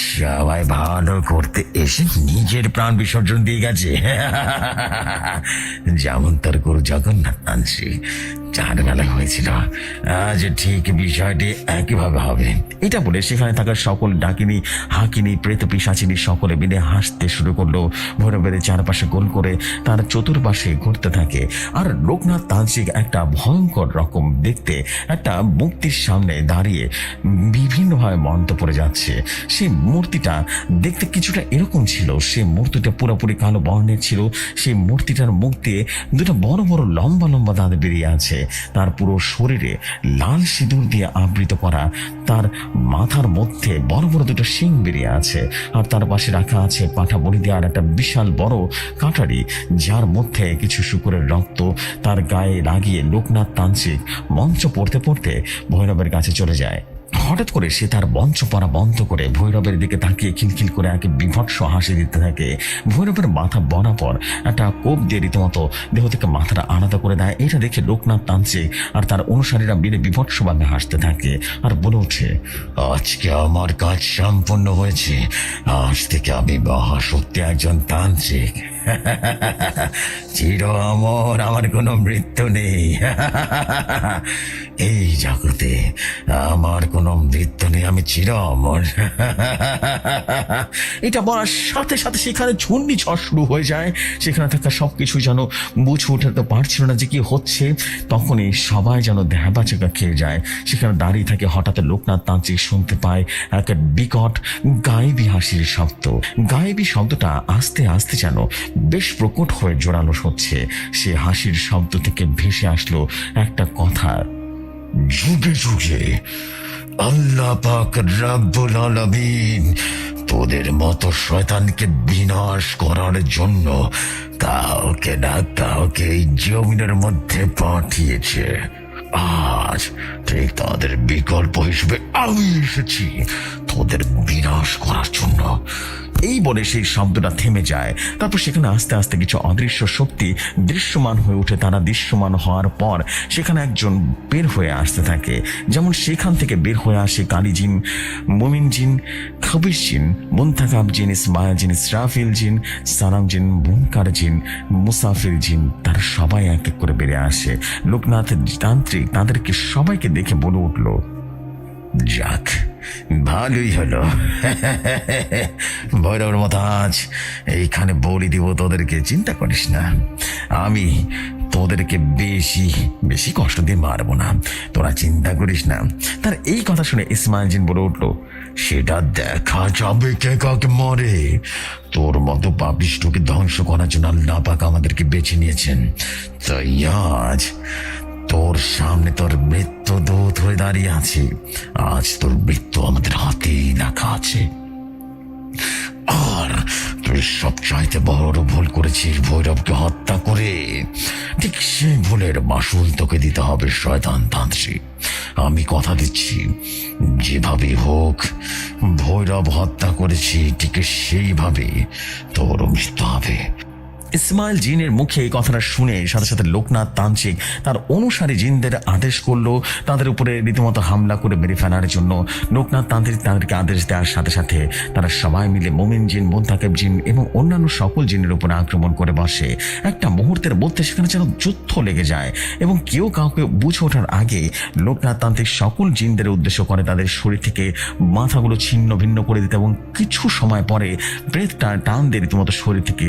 সবাই ভালো করতে এসে নিজের প্রাণ বিসর্জন দিয়ে গেছে, যেমন তোর গুরু জগন্নাথ তান্ত্রিক চার বেলায় হয়েছিল, আজ ঠিক বিষয়টি একইভাবে হবে। এটা বলে সেখানে থাকা সকল ডাকিনী, হাকিনী, প্রেত পিশাচিনী সকলে মিলে হাসতে শুরু করলো। ভৈরবের চারপাশে গোল করে তার চতুর্পাশে ঘুরতে থাকে। আর লোকনাথ তান্ত্রিক একটা ভয়ঙ্কর রকম দেখতে একটা মূর্তির সামনে দাঁড়িয়ে বিভিন্নভাবে মন্ত্র পড়ে যাচ্ছে। সেই মূর্তিটা দেখতে কিছুটা এরকম ছিল। সেই মূর্তিটা পুরোপুরি কালো বর্ণের ছিল। সেই মূর্তিটার মুখ দিয়ে দুটো বড় বড় লম্বা লম্বা দাঁত বেরিয়ে আছে। তার পুরো শরীরে লাল সিঁদুর দিয়ে আবৃত করা। তার মাথার মধ্যে বড় বড় দুটো শিং বেরিয়ে আছে। আর তার পাশে রাখা আছে পাঠা বলি দেওয়ার একটা বিশাল বড় কাটারি, যার মধ্যে কিছু শুকুরের রক্ত। তার গায়ে লাগিয়ে লোকনাথ তান্ত্রিক মন্ত্র পড়তে পড়তে ভৈরবের কাছে চলে যায়। হঠাৎ করে সে তার মঞ্চ পড়া বন্ধ করে ভৈরবের দিকে তাকিয়ে খিলখিল করে একে বিভৎস হাসি দিতে থাকে। ভৈরবের মাথা বরাবর একটা কোপ দিয়ে রীতিমতো দেহ থেকে মাথাটা আলাদা করে দেয়। এটা দেখে লোকনাথ তান্ত্রিক আর তার অনুসারীরা মিলে বিভৎসভাবে হাসতে থাকে আর বলে ওঠে, আজকে আমার কাজ সম্পন্ন হয়েছে। আজ থেকে আমি মহাশক্তি একজন তান্ত্রিক। চির অমর, আমার কোনো মৃত্যু নেই। এই জগতে আমার কোনো মৃত্যু নেই, আমি চির অমর। এটা বলার সাথে সাথে সেখানে ঘূর্ণিঝড় শুরু হয়ে যায়। সেখানে থাকা সবকিছু যেন বুঝে উঠাতে পারছিল না যে কি হচ্ছে। তখনই সবাই যেন ধ্যাবাচেকা খেয়ে যায়। সেখানে দাঁড়িয়ে থাকে। হঠাৎ লোকনাথ তান্ত্রিক শুনতে পায় এক বিকট গায়েবী হাসির শব্দ। গায়েবী শব্দটা আস্তে আস্তে যেন বেশ প্রকট হয়ে জোরালো হচ্ছে। সে হাসির শব্দ থেকে ভেসে আসলো একটা কথা, যুগে যুগে আল্লাহ পাক রব্বুল আলামিন তোদের মতো শয়তানকে বিনাশ করার জন্য কাউকে না কাউকে এই জমিনের মধ্যে পাঠিয়েছে। আজ ঠিক তাদের বিকল্প হিসেবে আমি এসেছি তোদের বিনাশ করার জন্য। এই বলে সেই শব্দটা থেমে যায়। তারপর সেখানে আস্তে আস্তে কিছু অদৃশ্য শক্তি দৃশ্যমান হয়ে ওঠে। তারা দৃশ্যমান হওয়ার পর সেখানে একজন বের হয়ে আসতে থাকে। যেমন সেখান থেকে বের হয়ে আসে কালী জিন, মুমিন জিন, খবিস জিন, মুনতাকাব জিন, ইসমাইল জিন, ইসরাফিল জিন, সালাম জিন, মুনকার জিন, মুসাফির জিন। তারা সবাই এক এক করে বেরিয়ে আসে। লোকনাথ তান্ত্রিক তাদেরকে সবাইকে দেখে বলে উঠল, যাক ভালোই হলো, ভৈরবের মতো আজ এইখানে বলি দিব তোদেরকে। চিন্তা করিস না, আমি তোদেরকে বেশি বেশি কষ্ট দিয়ে মারবো না, তোরা চিন্তা করিস না। তার এই কথা শুনে ইসমাইল জিন বলে উঠলো, সেটা দেখা যাবে কে কাকে মরে। তোর মতো পাপিষ্ঠকে ধ্বংস করার জন্য আল্লাহ পাক আমাদেরকে বেছে নিয়েছেন। তাই আজ তোর সামনে তোর মৃত্যু দূত হয়ে দাঁড়িয়ে আছে। আজ তোর মৃত্যু আমাদের হাতেই লেখা আছে। আর তুই সবচাইতে বড় ভুল করেছিস ভৈরবকে হত্যা করে। ঠিক সেই ভুলের মাসুল তোকে দিতে হবে শয়তান তান্ত্রিক। আমি কথা দিচ্ছি, যেভাবে হোক ভৈরব হত্যা করেছি ঠিক সেইভাবে তোর মৃত্যু হবে। ইসমাইল জিনের মুখে এই কথাটা শুনে সাথে সাথে লোকনাথ তান্ত্রিক তার অনুসারী জিনদের আদেশ করলো তাদের উপরে রীতিমতো হামলা করে মেরে ফেলার জন্য। লোকনাথ তান্ত্রিক তাদেরকে আদেশ দেওয়ার সাথে সাথে তারা সবাই মিলে মুমিন জিন, মুনতাকিব জিন এবং অন্যান্য সকল জিনের উপরে আক্রমণ করে বসে। একটা মুহূর্তের মধ্যে সেখানে যেন যুদ্ধ লেগে যায় এবং কেউ কাউকে বুঝে ওঠার আগে লোকনাথ তান্ত্রিক সকল জিনদের উদ্দেশ্য করে তাদের শরীর থেকে মাথাগুলো ছিন্ন ভিন্ন করে দিতে এবং কিছু সময় পরে প্রেতটা টান দিয়ে রীতিমতো শরীর থেকে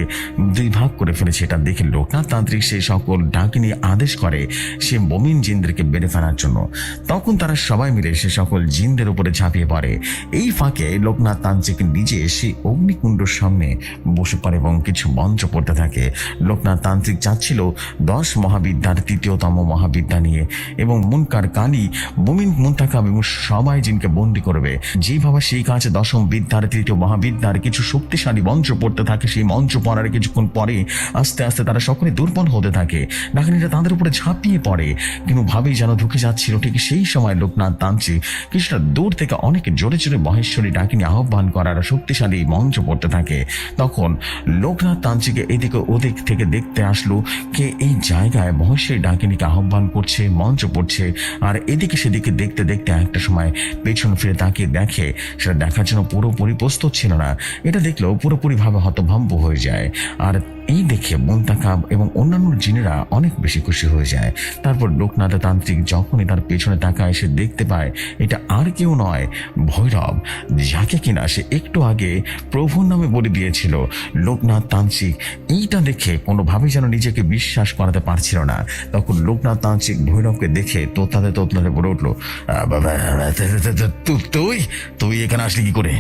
দুই ভাগ করে ফেলেছে। এটা দেখে লোকনাথ তান্ত্রিক সেই সকল ডাকিনী আদেশ করে সে মুমিন জিনদেরকে বেড়ে ফেলার জন্য। তখন তারা সবাই মিলে সে সকল জিনদের উপরে ঝাঁপিয়ে পড়ে। এই ফাঁকে লোকনাথ তান্ত্রিক নিজে সেই অগ্নিকুণ্ডর সামনে বসে পড়ে এবং কিছু মন্ত্র পড়তে থাকে। লোকনাথ তান্ত্রিক চাচ্ছিল 10 মহাবিদ্যার 3য়তম মহাবিদ্যা নিয়ে এবং মুনকার, কালী, মুমিন, মুনতাকাব এবং সবাই জিনকে বন্দী করবে। যেভাবে সেই কাছে 10ম বিদ্যার 3য় মহাবিদ্যার কিছু শক্তিশালী মন্ত্র পড়তে থাকে। সেই মন্ত্র পড়ার কিছুক্ষণ পরে আস্তে আস্তে তারা সকলে দুর্বল হতে থাকে। ডাকিনীরা তাদের উপরে ঝাঁপিয়ে পড়ে কিন্তু ভাবেই যেন ঢুকে যাচ্ছিল। ঠিক সেই সময় লোকনাথ তান্ত্রিক কিছুটা দূর থেকে অনেক জোরে জোরে মহেশ্বরী ডাকিনী আহ্বান করার শক্তিশালী মন্ত্র পড়তে থাকে। তখন লোকনাথ তান্ত্রিকে এদিকে ওদিক থেকে দেখতে আসলো কে এই জায়গায় মহেশ্বরী ডাকিনীকে আহ্বান করছে, মন্ত্র পড়ছে। আর এদিকে সেদিকে দেখতে দেখতে একটা সময় পেছন ফিরে তাকিয়ে দেখে সেটা দেখার জন্য পুরোপুরি প্রস্তুত ছিল না। এটা দেখলেও পুরোপুরিভাবে হতভম্ব হয়ে যায়। আর এই দেখে মুনতাকাব এবং অন্যান্য জিনেরা অনেক বেশি খুশি হয়ে যায়। তারপর লোকনাথ তান্ত্রিক যখনই তার পেছনে তাকায় সে দেখতে পায় এটা আর কেউ নয়, ভৈরব, যাকে কিনা সে একটু আগে প্রভুর নামে বলে দিয়েছিল। লোকনাথ তান্ত্রিক এইটা দেখে কোনোভাবেই যেন নিজেকে বিশ্বাস করাতে পারছিল না। তখন লোকনাথ তান্ত্রিক ভৈরবকে দেখে তোতলাতে তোতলাতে বলে উঠলো, তুই তুই এখানে আসলি কি করে?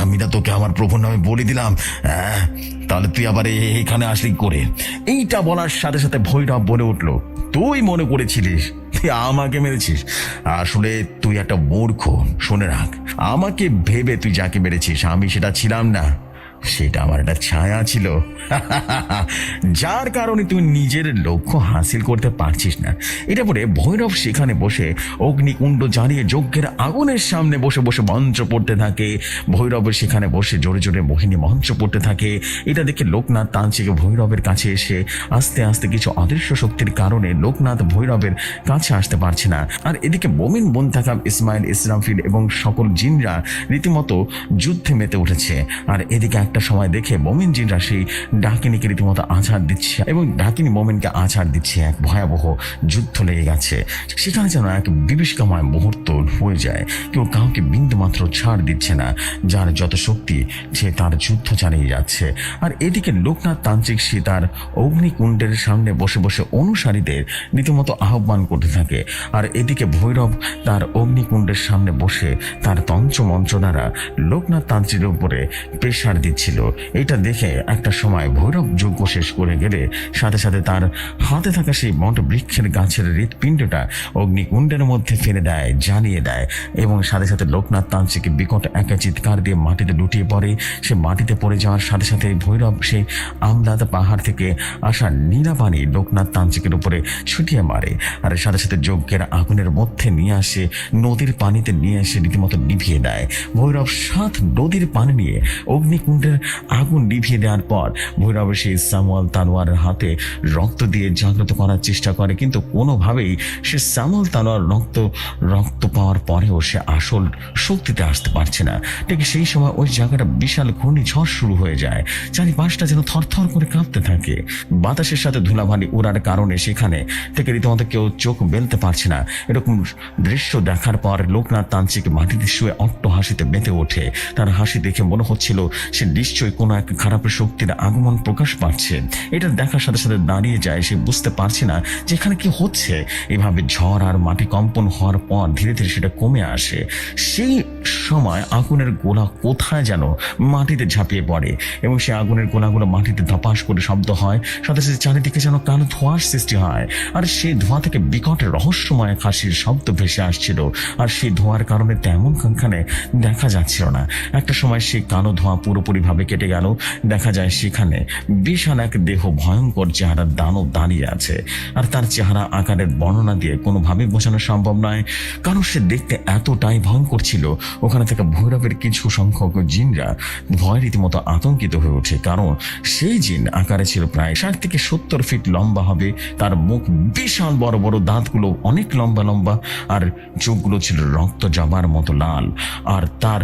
আমি না তোকে আমার প্রভুর নামে বলে দিলাম, তাহলে তুই আবার এইখানে আসলি করে? এইটা বলার সাথে সাথে ভৈরব বলে উঠলো, তুই মনে করেছিলিস তুই আমাকে মেরেছিস? আসলে তুই একটা মূর্খ। শুনে রাখ, আমাকে ভেবে তুই যাকে মেরেছিস আমি সেটা ছিলাম না, সেটা আমার একটা ছায়া ছিল, যার কারণে তুই নিজের লক্ষ্য হাসিল করতে পারছিস না। এটা বলে ভৈরব সেখানে বসে অগ্নিকুণ্ড জ্বালিয়ে যজ্ঞের আগুনের সামনে বসে বসে মন্ত্র পড়তে থাকে। ভৈরব সেখানে বসে জোরে জোরে মোহিনী মন্ত্র পড়তে থাকে। এটা দেখে লোকনাথ তান্ত্রিক ভৈরবের কাছে এসে আস্তে আস্তে কিছু অদৃশ্য শক্তির কারণে লোকনাথ ভৈরবের কাছে আসতে পারছে না। আর এদিকে মুমিন, মুনতাকাব, ইসমাইল, ইসরাফিল এবং সকল জিনরা রীতিমতো যুদ্ধে মেতে উঠেছে। আর এদিকে একটা সময় দেখে মুমিন জিনরা সেই ডাকিনীকে রীতিমতো আছাড় দিচ্ছে এবং ডাকিনী মুমিনকে আছাড় দিচ্ছে। এক ভয়াবহ যুদ্ধ লেগে গেছে। সেখানে যেন এক বিভীষিকাময় মুহূর্ত হয়ে যায়। কেউ কাউকে বিন্দু মাত্র ছাড় দিচ্ছে না। যার যত শক্তি সে তার যুদ্ধ চালিয়ে যাচ্ছে। আর এদিকে লোকনাথ তান্ত্রিক সে তার অগ্নিকুণ্ডের সামনে বসে বসে অনুসারীদের রীতিমতো আহ্বান করতে থাকে। আর এদিকে ভৈরব তার অগ্নিকুণ্ডের সামনে বসে তার তন্ত্র মন্ত্র দ্বারা লোকনাথ তান্ত্রিকের উপরে প্রেসার দিচ্ছে। যাচ্ছিল। এটা দেখে একটা সময় ভৈরব যজ্ঞ শেষ করে গেলে সাথে সাথে তার হাতে থাকা সেই বট বৃক্ষের গাছের হৃৎপিণ্ডটা অগ্নিকুণ্ডের মধ্যে ফেলে দেয়, জ্বালিয়ে দেয় এবং সাথে সাথে লোকনাথ তান্ত্রিক বিকট একা চিৎকার দিয়ে মাটিতে লুটিয়ে পড়ে। সে মাটিতে পড়ে যাওয়ার সাথে সাথে ভৈরব সেই আমলাদ পাহাড় থেকে আসা নীলা পানি লোকনাথ তান্ত্রিকের উপরে ছুটিয়ে মারে, আর সাথে সাথে যজ্ঞের আগুনের মধ্যে নিয়ে আসে, নদীর পানিতে নিয়ে এসে রীতিমতো নিভিয়ে দেয়। ভৈরব 7 নদীর পানি নিয়ে অগ্নিকুণ্ডের আগুন নিভিয়ে দেওয়ার পর ভৈরব সেই সামুয়াল তালোয়ারের হাতে রক্ত দিয়ে জাগ্রত করার চেষ্টা করে, কিন্তু কোনোভাবেই সে সামুয়াল তালোয়ার রক্ত পাওয়ার পরেও সে আসল শক্তিতে আসতে পারছে না। ঠিক সেই সময় ওই জায়গাটা বিশাল ঘূর্ণিঝড় শুরু হয়ে যায়, চারিপাশটা যেন থরথর করে কাঁপতে থাকে। বাতাসের সাথে ধুলাবালি উড়ার কারণে সেখানে থেকে রীতিমতো কেউ চোখ বেলতে পারছে না। এরকম দৃশ্য দেখার পর লোকনাথ তান্ত্রিক মাটিতে শুয়ে অট্ট হাসিতে মেতে ওঠে। তার হাসি দেখে মনে হচ্ছিল সে নিশ্চয়ই কোনো এক খারাপ শক্তির আগমন প্রকাশ পাচ্ছে। এটা দেখার সাথে সাথে দাঁড়িয়ে যায়, সে বুঝতে পারছে না যে এখানে কি হচ্ছে। এভাবে ঝড় আর মাটি কম্পন হওয়ার পর ধীরে ধীরে সেটা কমে আসে। সেই সময় আগুনের গোলা কোথায় যেন মাটিতে ঝাঁপিয়ে পড়ে এবং সে আগুনের গোলাগুলো মাটিতে ধপাস করে শব্দ হয়, সাথে সাথে চারিদিকে যেন কালো ধোঁয়ার সৃষ্টি হয়, আর সেই ধোঁয়া থেকে বিকট রহস্যময় হাসির শব্দ ভেসে আসছিল। আর সেই ধোঁয়ার কারণে তেমন খানে দেখা যাচ্ছিল না। একটা সময় সেই কালো ধোঁয়া পুরোপুরিভাবে কেটে গেল। দেখা যায় সেখানে বিশাল এক দেহ ভয়ঙ্কর চেহারার দানব দাঁড়িয়ে আছে, আর তার চেহারা আকারের বর্ণনা দিয়ে কোনোভাবেই বোঝানো সম্ভব নয়, কারণ সে দেখতে এতটাই ভয়ঙ্কর ছিল। ওখানে থেকে ভৈরবের কিছু সংখ্যক জিনরা ভয় রীতিমতো আতঙ্কিত হয়ে ওঠে, কারণ সেই জিন আকারে ছিল প্রায় 60 থেকে 70 ফিট লম্বা হবে। তার মুখ বিশাল বড় বড়, দাঁতগুলো অনেক লম্বা লম্বা, আর চোখগুলো ছিল রক্ত জবার মতো লাল, আর তার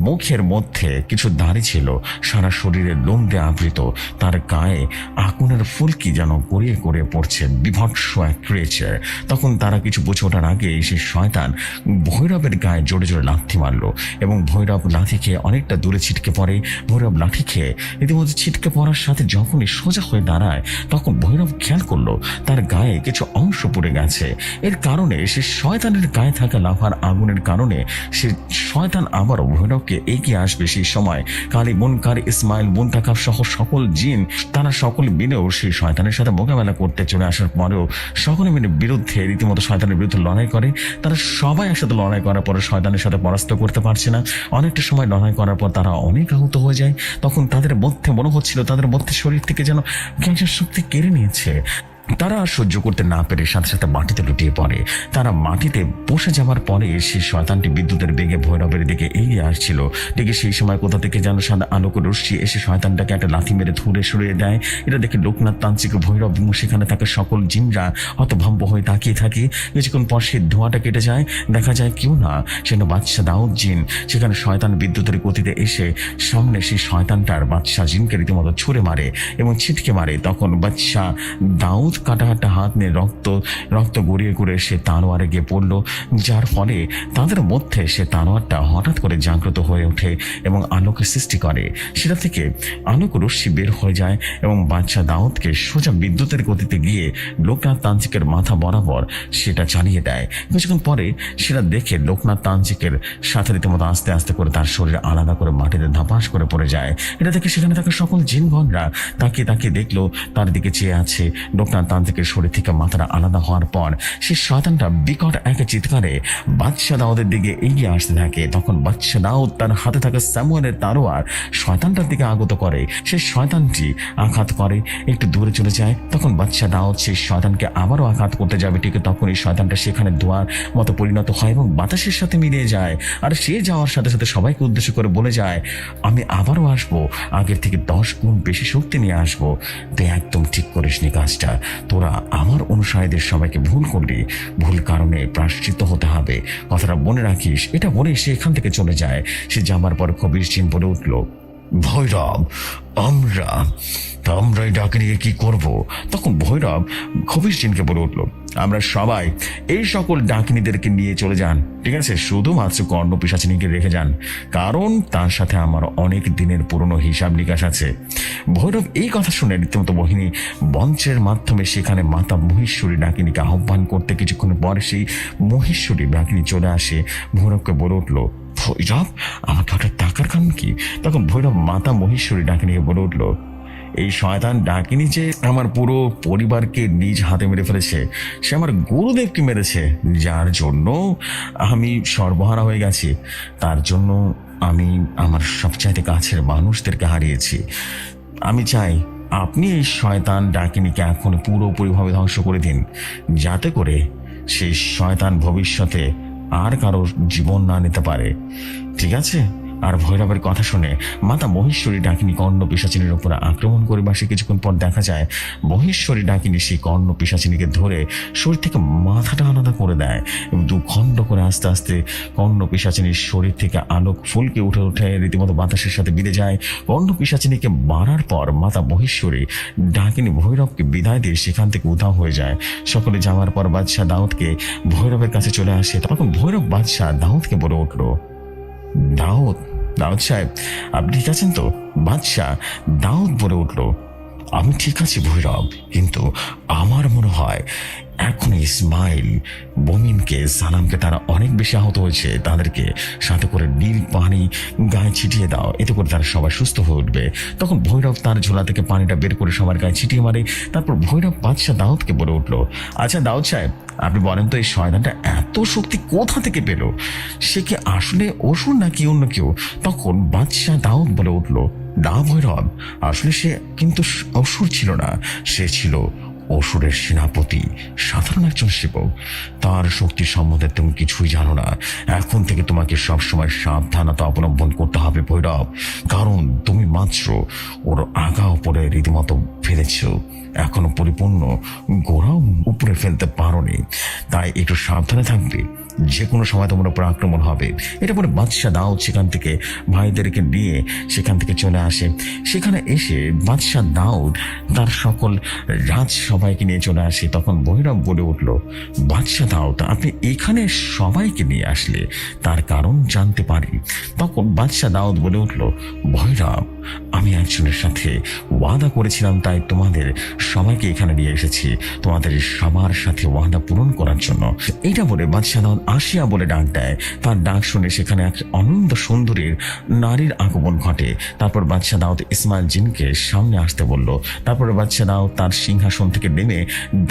মুখের মধ্যে কিছু দাড়ি ছিল, সারা শরীরে লোম দিয়ে আবৃত। তার গায়ে আগুনের ফুলকি যেন গড়িয়ে গড়িয়ে পড়ছে, বিভৎস এক ক্রিয়েচার। তখন তারা কিছু বুঝে ওঠার আগে সেই শয়তান ভৈরবের গায়ে জোরে জোরে লাথি মারলো এবং ভৈরব লাথি খেয়ে অনেকটা দূরে ছিটকে পড়ে। ভৈরব লাঠি খেয়ে ইতিমধ্যে ছিটকে পড়ার সাথে যখনই সোজা হয়ে দাঁড়ায় তখন ভৈরব খেয়াল করলো তার গায়ে কিছু অংশ পড়ে গেছে। এর কারণে সে শয়তানের গায়ে থাকা লাভার আগুনের কারণে সে শয়তান আবারও ভৈরবকে এগিয়ে আসবে। সেই সময় কালী মুনকার, ইসমাইল, মুনতাকাব সহ সকল জিন তারা সকল মিলেও সেই শয়তানের সাথে মোকাবেলা করতে চলে আসার পরেও সকলে মিলে বিরুদ্ধে রীতিমতো শয়তানের বিরুদ্ধে লড়াই করে। তারা সবাই একসাথে লড়াই করার পরে শয়তানের সাথে পরাস্ত করতে পারছে না। অনেকটা সময় লড়াই করার পর তারা অনেক আহত হয়ে যায়। তখন তাদের মধ্যে মনে হচ্ছিল তাদের মধ্যে শরীর থেকে যেন ক্যান্সার শক্তি কেড়ে নিয়েছে। তারা আর সহ্য করতে না পেরে সাথে সাথে মাটিতে লুটিয়ে পড়ে। তারা মাটিতে বসে যাওয়ার পরে সেই শয়তানটি বিদ্যুতের বেগে ভৈরবের দিকে এগিয়ে আসছিল। ঠিক সেই সময় কোথা থেকে যেন সাদা আলোক রশ্মি এসে শয়তানটাকে একটা লাথি মেরে ধরে সরিয়ে দেয়। এটা দেখে লোকনাথ তান্ত্রিক, ভৈরব এবং সেখানে থাকা সকল জিনরা হতভম্ব হয়ে তাকিয়ে থাকে। কিছুক্ষণ পর সেই ধোঁয়াটা কেটে যায়, দেখা যায় কেউ না, সেটা বাদশা দাউদ জিন। সেখানে শয়তান বিদ্যুতের গতিতে এসে সামনে সেই শয়তানটার বাদশা জিনকে রীতিমতো ছুঁড়ে মারে এবং ছিটকে মারে। তখন বাদশা দাউদ কাটা কাটা হাত নিয়ে রক্ত গড়িয়ে গড়িয়ে সে তানোয়ারে গিয়ে পড়লো, যার ফলে তাদের মধ্যে সে তানোয়ারটা হঠাৎ করে জাগ্রত হয়ে ওঠে এবং আলোকের সৃষ্টি করে। সেটা থেকে আলোক রশ্মি বের হয়ে যায় এবং বাদশা দাউদকে সোজা বিদ্যুতের গতিতে গিয়ে লোকনাথ তান্ত্রিকের মাথা বরাবর সেটা চালিয়ে দেয়। কিছুক্ষণ পরে সেটা দেখে লোকনাথ তান্ত্রিকের সাথে রীতিমতো আস্তে আস্তে করে তার শরীর আলাদা করে মাটিতে ধাপাস করে পড়ে যায়। এটা দেখে সেখানে থাকা সকল জিনগণরা তাকিয়ে তাকিয়ে দেখলো তার দিকে চেয়ে আছে। লোকনাথ তান্ত্রিকের শরীর থেকে মাথাটা আলাদা হওয়ার পর সে শয়তানটা বিকট এক চিৎকারে বাদশা দাউদের দিকে এগিয়ে আসতে থাকে। তখন বাদশা দাউদ তার হাতে থাকা স্যামুয়েলের তারোয়ার শয়তানটার দিকে আগত করে। সে শয়তানটি আঘাত করে, একটু দূরে চলে যায়। তখন বাদশা দাউদ সেই শয়তানকে আবারও আঘাত করতে যাবে, ঠিক তখন এই শয়তানটা সেখানে ধোঁয়ার মতো পরিণত হয় এবং বাতাসের সাথে মিলিয়ে যায়। আর সে যাওয়ার সাথে সাথে সবাইকে উদ্দেশ্য করে বলে যায়, আমি আবারও আসবো, আগের থেকে 10 গুণ বেশি শক্তি নিয়ে আসবো। তুই একদম ঠিক করিসনি কাজটা, তোরা আমার অনুসারীদের সবাইকে ভুল করলি, ভুল কারণে প্রায়শ্চিত্ত হতে হবে, কথাটা মনে রাখিস। এটা বলে সে এখান থেকে চলে যায়। সে যাবার পর খবির জিন বলে উঠল, ভৈরব, আমরা এই ডাকিনীকে কি করব? তখন ভৈরব খবির জিনকে বলে উঠল, আমরা সবাই এই সকল ডাকিনীদেরকে নিয়ে চলে যান, ঠিক আছে? শুধুমাত্র কর্ণ পিশাচিনীকে রেখে যান, কারণ তার সাথে আমার অনেক দিনের পুরনো হিসাব নিকাশ আছে। ভৈরব এই কথা শুনে রীতিমতো মোহিনী মন্ত্রের মাধ্যমে সেখানে মাতা মহেশ্বরী ডাকিনীকে আহ্বান করতে কিছুক্ষণ পরে সেই মহেশ্বরী ডাকিনী চলে আসে। ভৈরবকে বলে উঠল, ভৈরব, আমাকে হঠাৎ ডাকার কারণ কি? তখন ভৈরব মাতা মহেশ্বরী ডাকিনীকে বলে উঠল, এই শয়তান ডাকিনী যে আমার পুরো পরিবারকে নিজ হাতে মেরে ফেলেছে, সে আমার গুরুদেবকে মেরেছে, যার জন্য আমি সর্বহারা হয়ে গেছি। তার জন্য আমি আমার সবচাইতে কাছের মানুষদেরকে হারিয়েছি। আমি চাই আপনি এই শয়তান ডাকিনীকে এখন পুরোপুরিভাবে ধ্বংস করে দিন, যাতে করে সেই শয়তান ভবিষ্যতে আর কারোর জীবন না নিতে পারে, ঠিক আছে? আর ভৈরবের কথা শুনে মাতা মহেশ্বরী ডাকিনী কর্ণ পিশাচিনীর উপর আক্রমণ করে সে কিছুক্ষণ পর দেখা যায় মহেশ্বরী ডাকিনী সেই কর্ণ পিশাচিনীকে ধরে শরীর থেকে মাথাটা আলাদা করে দেয় এবং দুখণ্ড করে আস্তে আস্তে কর্ণ পিশাচিনীর শরীর থেকে আলোক ফুলকে উঠে উঠে রীতিমতো বাতাসের সাথে বিঁধে যায়। কর্ণ পিশাচিনীকে মারার পর মাতা মহেশ্বরী ডাকিনী ভৈরবকে বিদায় দিয়ে সেখান থেকে উধাও হয়ে যায়। সকলে যাওয়ার পর বাদশাহ দাউদকে ভৈরবের কাছে চলে আসে। তখন ভৈরব বাদশাহ দাউদকে বলে উঠল, দাউদ, দাউদ সাহেব, আপনি ঠিক আছেন তো? বাদশাহ দাউদ বলে উঠল, আমি ঠিক আছি ভৈরব, কিন্তু আমার মনে হয় এখন ইসমাইল, বমিনকে, সালামকে তারা অনেক বেশি আহত হয়েছে, তাদেরকে সাথে করে নীল পানি গায়ে ছিটিয়ে দাও, এতে করে তারা সবাই সুস্থ হয়ে উঠবে। তখন ভৈরব তার ঝোলা থেকে পানিটা বের করে সবার গায়ে ছিটিয়ে মারে। তারপর ভৈরব বাদশাহ দাউদকে বলে উঠল, আচ্ছা দাউদ সাহেব, আপনি বলেন তো এই শয়তানটা এত শক্তি কোথা থেকে পেল? সে কি আসলে অসুর নাকি অন্য কেউ? তখন বাদশাহ দাউদ বলে উঠল, না ভৈরব, আসলে সে কিন্তু অসুর ছিল না, সে ছিল অসুরের সেনাপতি, সাধারণ একজন সেবক। তার শক্তি সম্বন্ধে তুমি কিছুই জানো না। এখন থেকে তোমাকে সবসময় সাবধানতা অবলম্বন করতে হবে ভৈরব, কারণ তুমি মাত্র ওর আগা উপরে রীতিমতো ফেলেছ, এখনো পরিপূর্ণ গোড়াও উপরে ফেলতে পারোনি, তাই একটু সাবধানে থাকবে, যে কোনো সময় তোমার উপর আক্রমণ হবে। এটা বলে বাদশাহ দাউদ সেখান থেকে ভাইদেরকে নিয়ে সেখান থেকে চলে আসে। সেখানে এসে বাদশাহ দাউদ তার সকল রাজ সবাইকে নিয়ে চলে আসে। তখন ভৈরব বলে উঠল, বাদশাহ দাউদ, আপনি এখানে সবাইকে নিয়ে আসলে তার কারণ জানতে পারি? তখন বাদশাহ দাউদ বলে উঠল, ভৈরব, আমি একজনের সাথে ওয়াদা করেছিলাম, তাই তোমাদের সবাইকে এখানে নিয়ে এসেছি, তোমাদের সবার সাথে ওয়াদা পূরণ করার জন্য। এইটা বলে বাদশাহ দাউদ আসিয়া বলে ডাক দেয়। তার ডাক শুনে সেখানে এক অনন্ত সুন্দরীর নারীর আগমন ঘটে। তারপর বাদশাহ দাউদ ইসমাইল জিনকে সামনে আসতে বলল। তারপরে বাদশাহ দাউদ তার সিংহাসন থেকে নেমে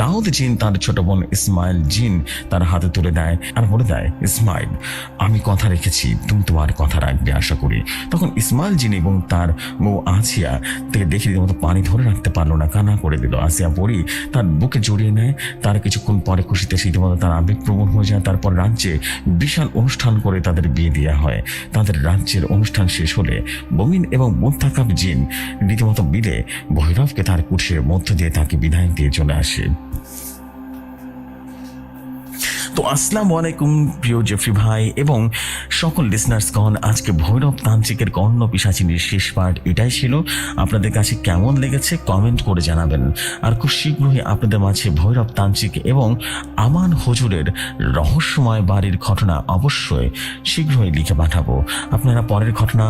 দাউদ জিন তার ছোট বোন ইসমাইল জিন তার হাতে তুলে দেয় আর বলে দেয়, ইসমাইল, আমি কথা রেখেছি, তুমি তোমার কথা রাখবে আশা করি। তখন ইসমাইল জিন এবং তার বউ আসিয়া থেকে দেখে রীতিমতো পানি ধরে রাখতে পারলো না, কান্না করে দিল। আসিয়া পরি তার বুকে জড়িয়ে নেয়। তার কিছুক্ষণ পরে খুশিতে রীতিমতো তার আবেগপ্রবণ হয়ে যায়। তারপর রাজ্যে বিশাল অনুষ্ঠান করে তাদের বিয়ে দেওয়া হয়। তাদের রাজ্যের অনুষ্ঠান শেষ হলে বমিন এবং মুত্তাকাব জিন রীতিমতো বিলে ভৈরবকে তার কুঠিরের মধ্য দিয়ে তাকে বিদায় দিয়ে চলে আসে। তো আসসালামু আলাইকুম প্রিয় জেফরি ভাই এবং সকল লিসনার্সগণ, আজকে ভৈরব তান্ত্রিকের কর্ণ পিশাচিনীর শেষ পার্ট এটাই ছিল। আপনাদের কাছে কেমন লেগেছে কমেন্ট করে জানাবেন। আর খুব শীঘ্রই আপনাদের মাঝে ভৈরব তান্ত্রিক এবং আমান হুজুরের রহস্যময় বাড়ির ঘটনা অবশ্যই শীঘ্রই লিখে পাঠাবো। আপনারা পরের ঘটনা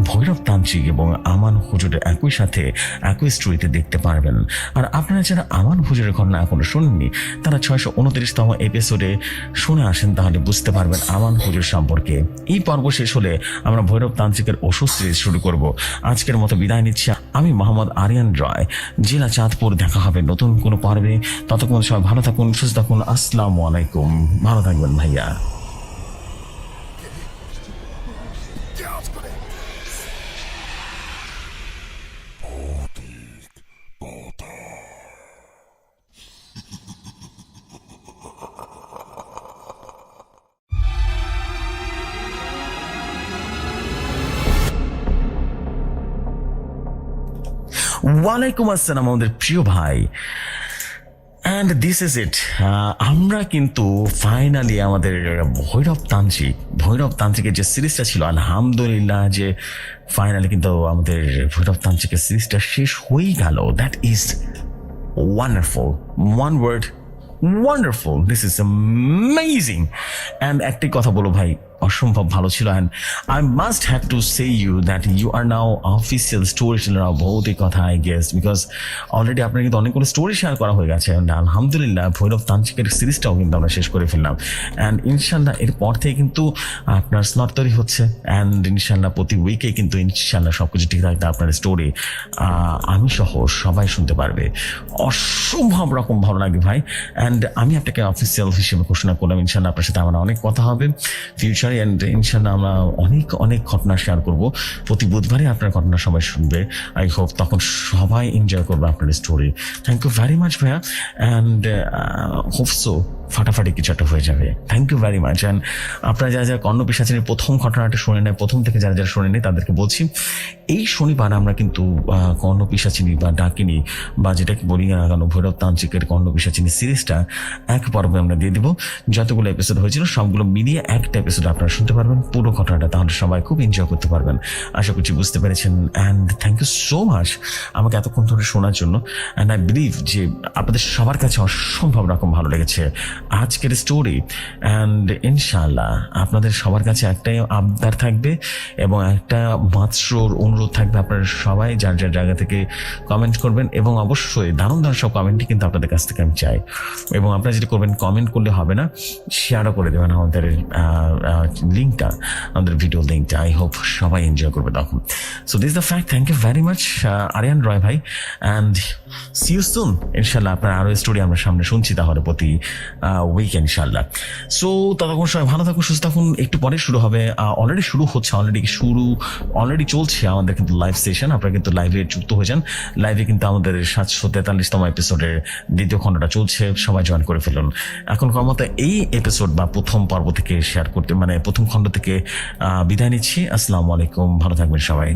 ভৈরব তান্ত্রিক এবং আমান হুজুরের একই সাথে একই স্টোরিতে দেখতে পারবেন। আর আপনারা যারা আমান হুজুরের ঘটনা এখনো শুননি, তারা 629তম এপিসোডে শুনে আসেন, তাহলে বুঝতে পারবেন আমান হুজুর সম্পর্কে। এই পর্ব শেষ হলে আমরা ভৈরব তান্ত্রিকের ওষুধ সিরিজ শুরু করব। আজকের মতো বিদায় নিচ্ছি। আমি মোহাম্মদ আরিয়ান রয়, জেলা চাঁদপুর। দেখা হবে নতুন কোনো পর্বে। ততক্ষণ সবাই ভালো থাকুন, সুস্থ থাকুন। আসসালামু আলাইকুম। ভালো থাকবেন ভাইয়া। ওয়ালাইকুম আসসালাম আমাদের প্রিয় ভাই, অ্যান্ড দিস ইজ ইট। আমরা কিন্তু ফাইনালি আমাদের ভৈরব তান্ত্রিকের যে সিরিজটা ছিল, আলহামদুলিল্লাহ যে ফাইনালি কিন্তু আমাদের ভৈরব তান্ত্রিকের সিরিজটা শেষ হয়েই গেল। That is wonderful, one word, wonderful, this is amazing. And একটাই কথা বলো ভাই, অসম্ভব ভালো ছিল। And I must have to say you that you are now official storyteller of ভৌতিক কথা, আই গেস, বিকজ অলরেডি আপনার কিন্তু অনেকগুলো স্টোরি শেয়ার করা হয়ে গেছে। অ্যান্ড আলহামদুলিল্লাহ ভৈরব তান্ত্রিকের সিরিজটাও কিন্তু আমরা শেষ করে ফেললাম। অ্যান্ড ইনশাল্লাহ এরপর থেকে কিন্তু আপনার স্লট তৈরি হচ্ছে। অ্যান্ড ইনশাল্লাহ প্রতি উইকে কিন্তু ইনশাল্লাহ সব কিছু ঠিক থাকতে আপনার স্টোরি আমি সহ সবাই শুনতে পারবে। অসম্ভব রকম ভালো লাগে ভাই। অ্যান্ড আমি আপনাকে অফিসিয়াল হিসেবে ঘোষণা করলাম ইনশাল্লাহ আপনার সাথে আমার অনেক কথা হবে ফিউচারে। অ্যান্ড ইনশাল্লাহ আমরা অনেক অনেক ঘটনা শেয়ার করবো। প্রতি বুধবারে আপনার ঘটনা সবাই শুনবে। আই হোপ তখন সবাই এনজয় করবে আপনার story. Thank you very much ভাইয়া। অ্যান্ড হোপ সো ফাটাফাটি কিছু একটা হয়ে যাবে। Thank you very much. And আপনারা যারা যারা কর্ণ পিশাচিনীর প্রথম ঘটনাটা শুনে নেয়, প্রথম থেকে যারা যারা শুনে নেয় তাদেরকে বলছি এই শনিবার আমরা কিন্তু কর্ণ পিশাচিনী বা ডাকিনী বা যেটাকে বলি না কেন ভৈরব তান্ত্রিকের কর্ণ পিশাচিনী সিরিজটা এক পর্বে আমরা দিয়ে দিব। যতগুলো এপিসোড হয়েছিল সবগুলো মিলিয়ে একটা এপিসোড আপনারা শুনতে পারবেন পুরো ঘটনাটা, তাহলে সবাই খুব এনজয় করতে পারবেন। আশা করছি বুঝতে পেরেছেন। And thank you so much আমাকে এতক্ষণ ধরে শোনার জন্য। অ্যান্ড আই বিলিভ যে আপনাদের সবার কাছে অসম্ভব রকম ভালো লেগেছে আজকের স্টোরি। অ্যান্ড ইনশাআল্লাহ আপনাদের সবার কাছে একটাই আবদার থাকবে এবং একটা মাত্র অনুরোধ থাকবে, আপনারা সবাই যার যার জায়গা থেকে কমেন্ট করবেন এবং অবশ্যই দারুণ দারুণ সব কমেন্টই কিন্তু আপনাদের কাছ থেকে আমি চাই। এবং আপনারা যেটা করবেন কমেন্ট করলে হবে না, শেয়ারও করে দেবেন আমাদের লিঙ্কটা, আমাদের ভিডিও লিঙ্কটা। আই হোপ সবাই এনজয় করবে তখন। So this the fact. Thank you very much Aryan Roy ভাই। And see you soon. ইনশাল্লাহ আপনার আরও স্টোরি আমরা সামনে শুনছি তাহলে প্রতি উইক ইনশাল্লাহ। সো ততক্ষণ সবাই ভালো থাকুন, সুস্থ থাকুন। একটু পরে শুরু হবে, অলরেডি শুরু হচ্ছে, অলরেডি চলছে আমাদের কিন্তু লাইভ সেশন। আপনারা কিন্তু লাইভে যুক্ত হয়ে যান। লাইভে কিন্তু আমাদের 743তম এপিসোডের দ্বিতীয় খণ্ডটা চলছে, সবাই জয়েন করে ফেলুন। এখন মতো এই এপিসোড বা প্রথম পর্ব থেকে শেয়ার করতে, মানে প্রথম খণ্ড থেকে বিদায় নিচ্ছি। আসসালামু আলাইকুম, ভালো থাকবেন সবাই।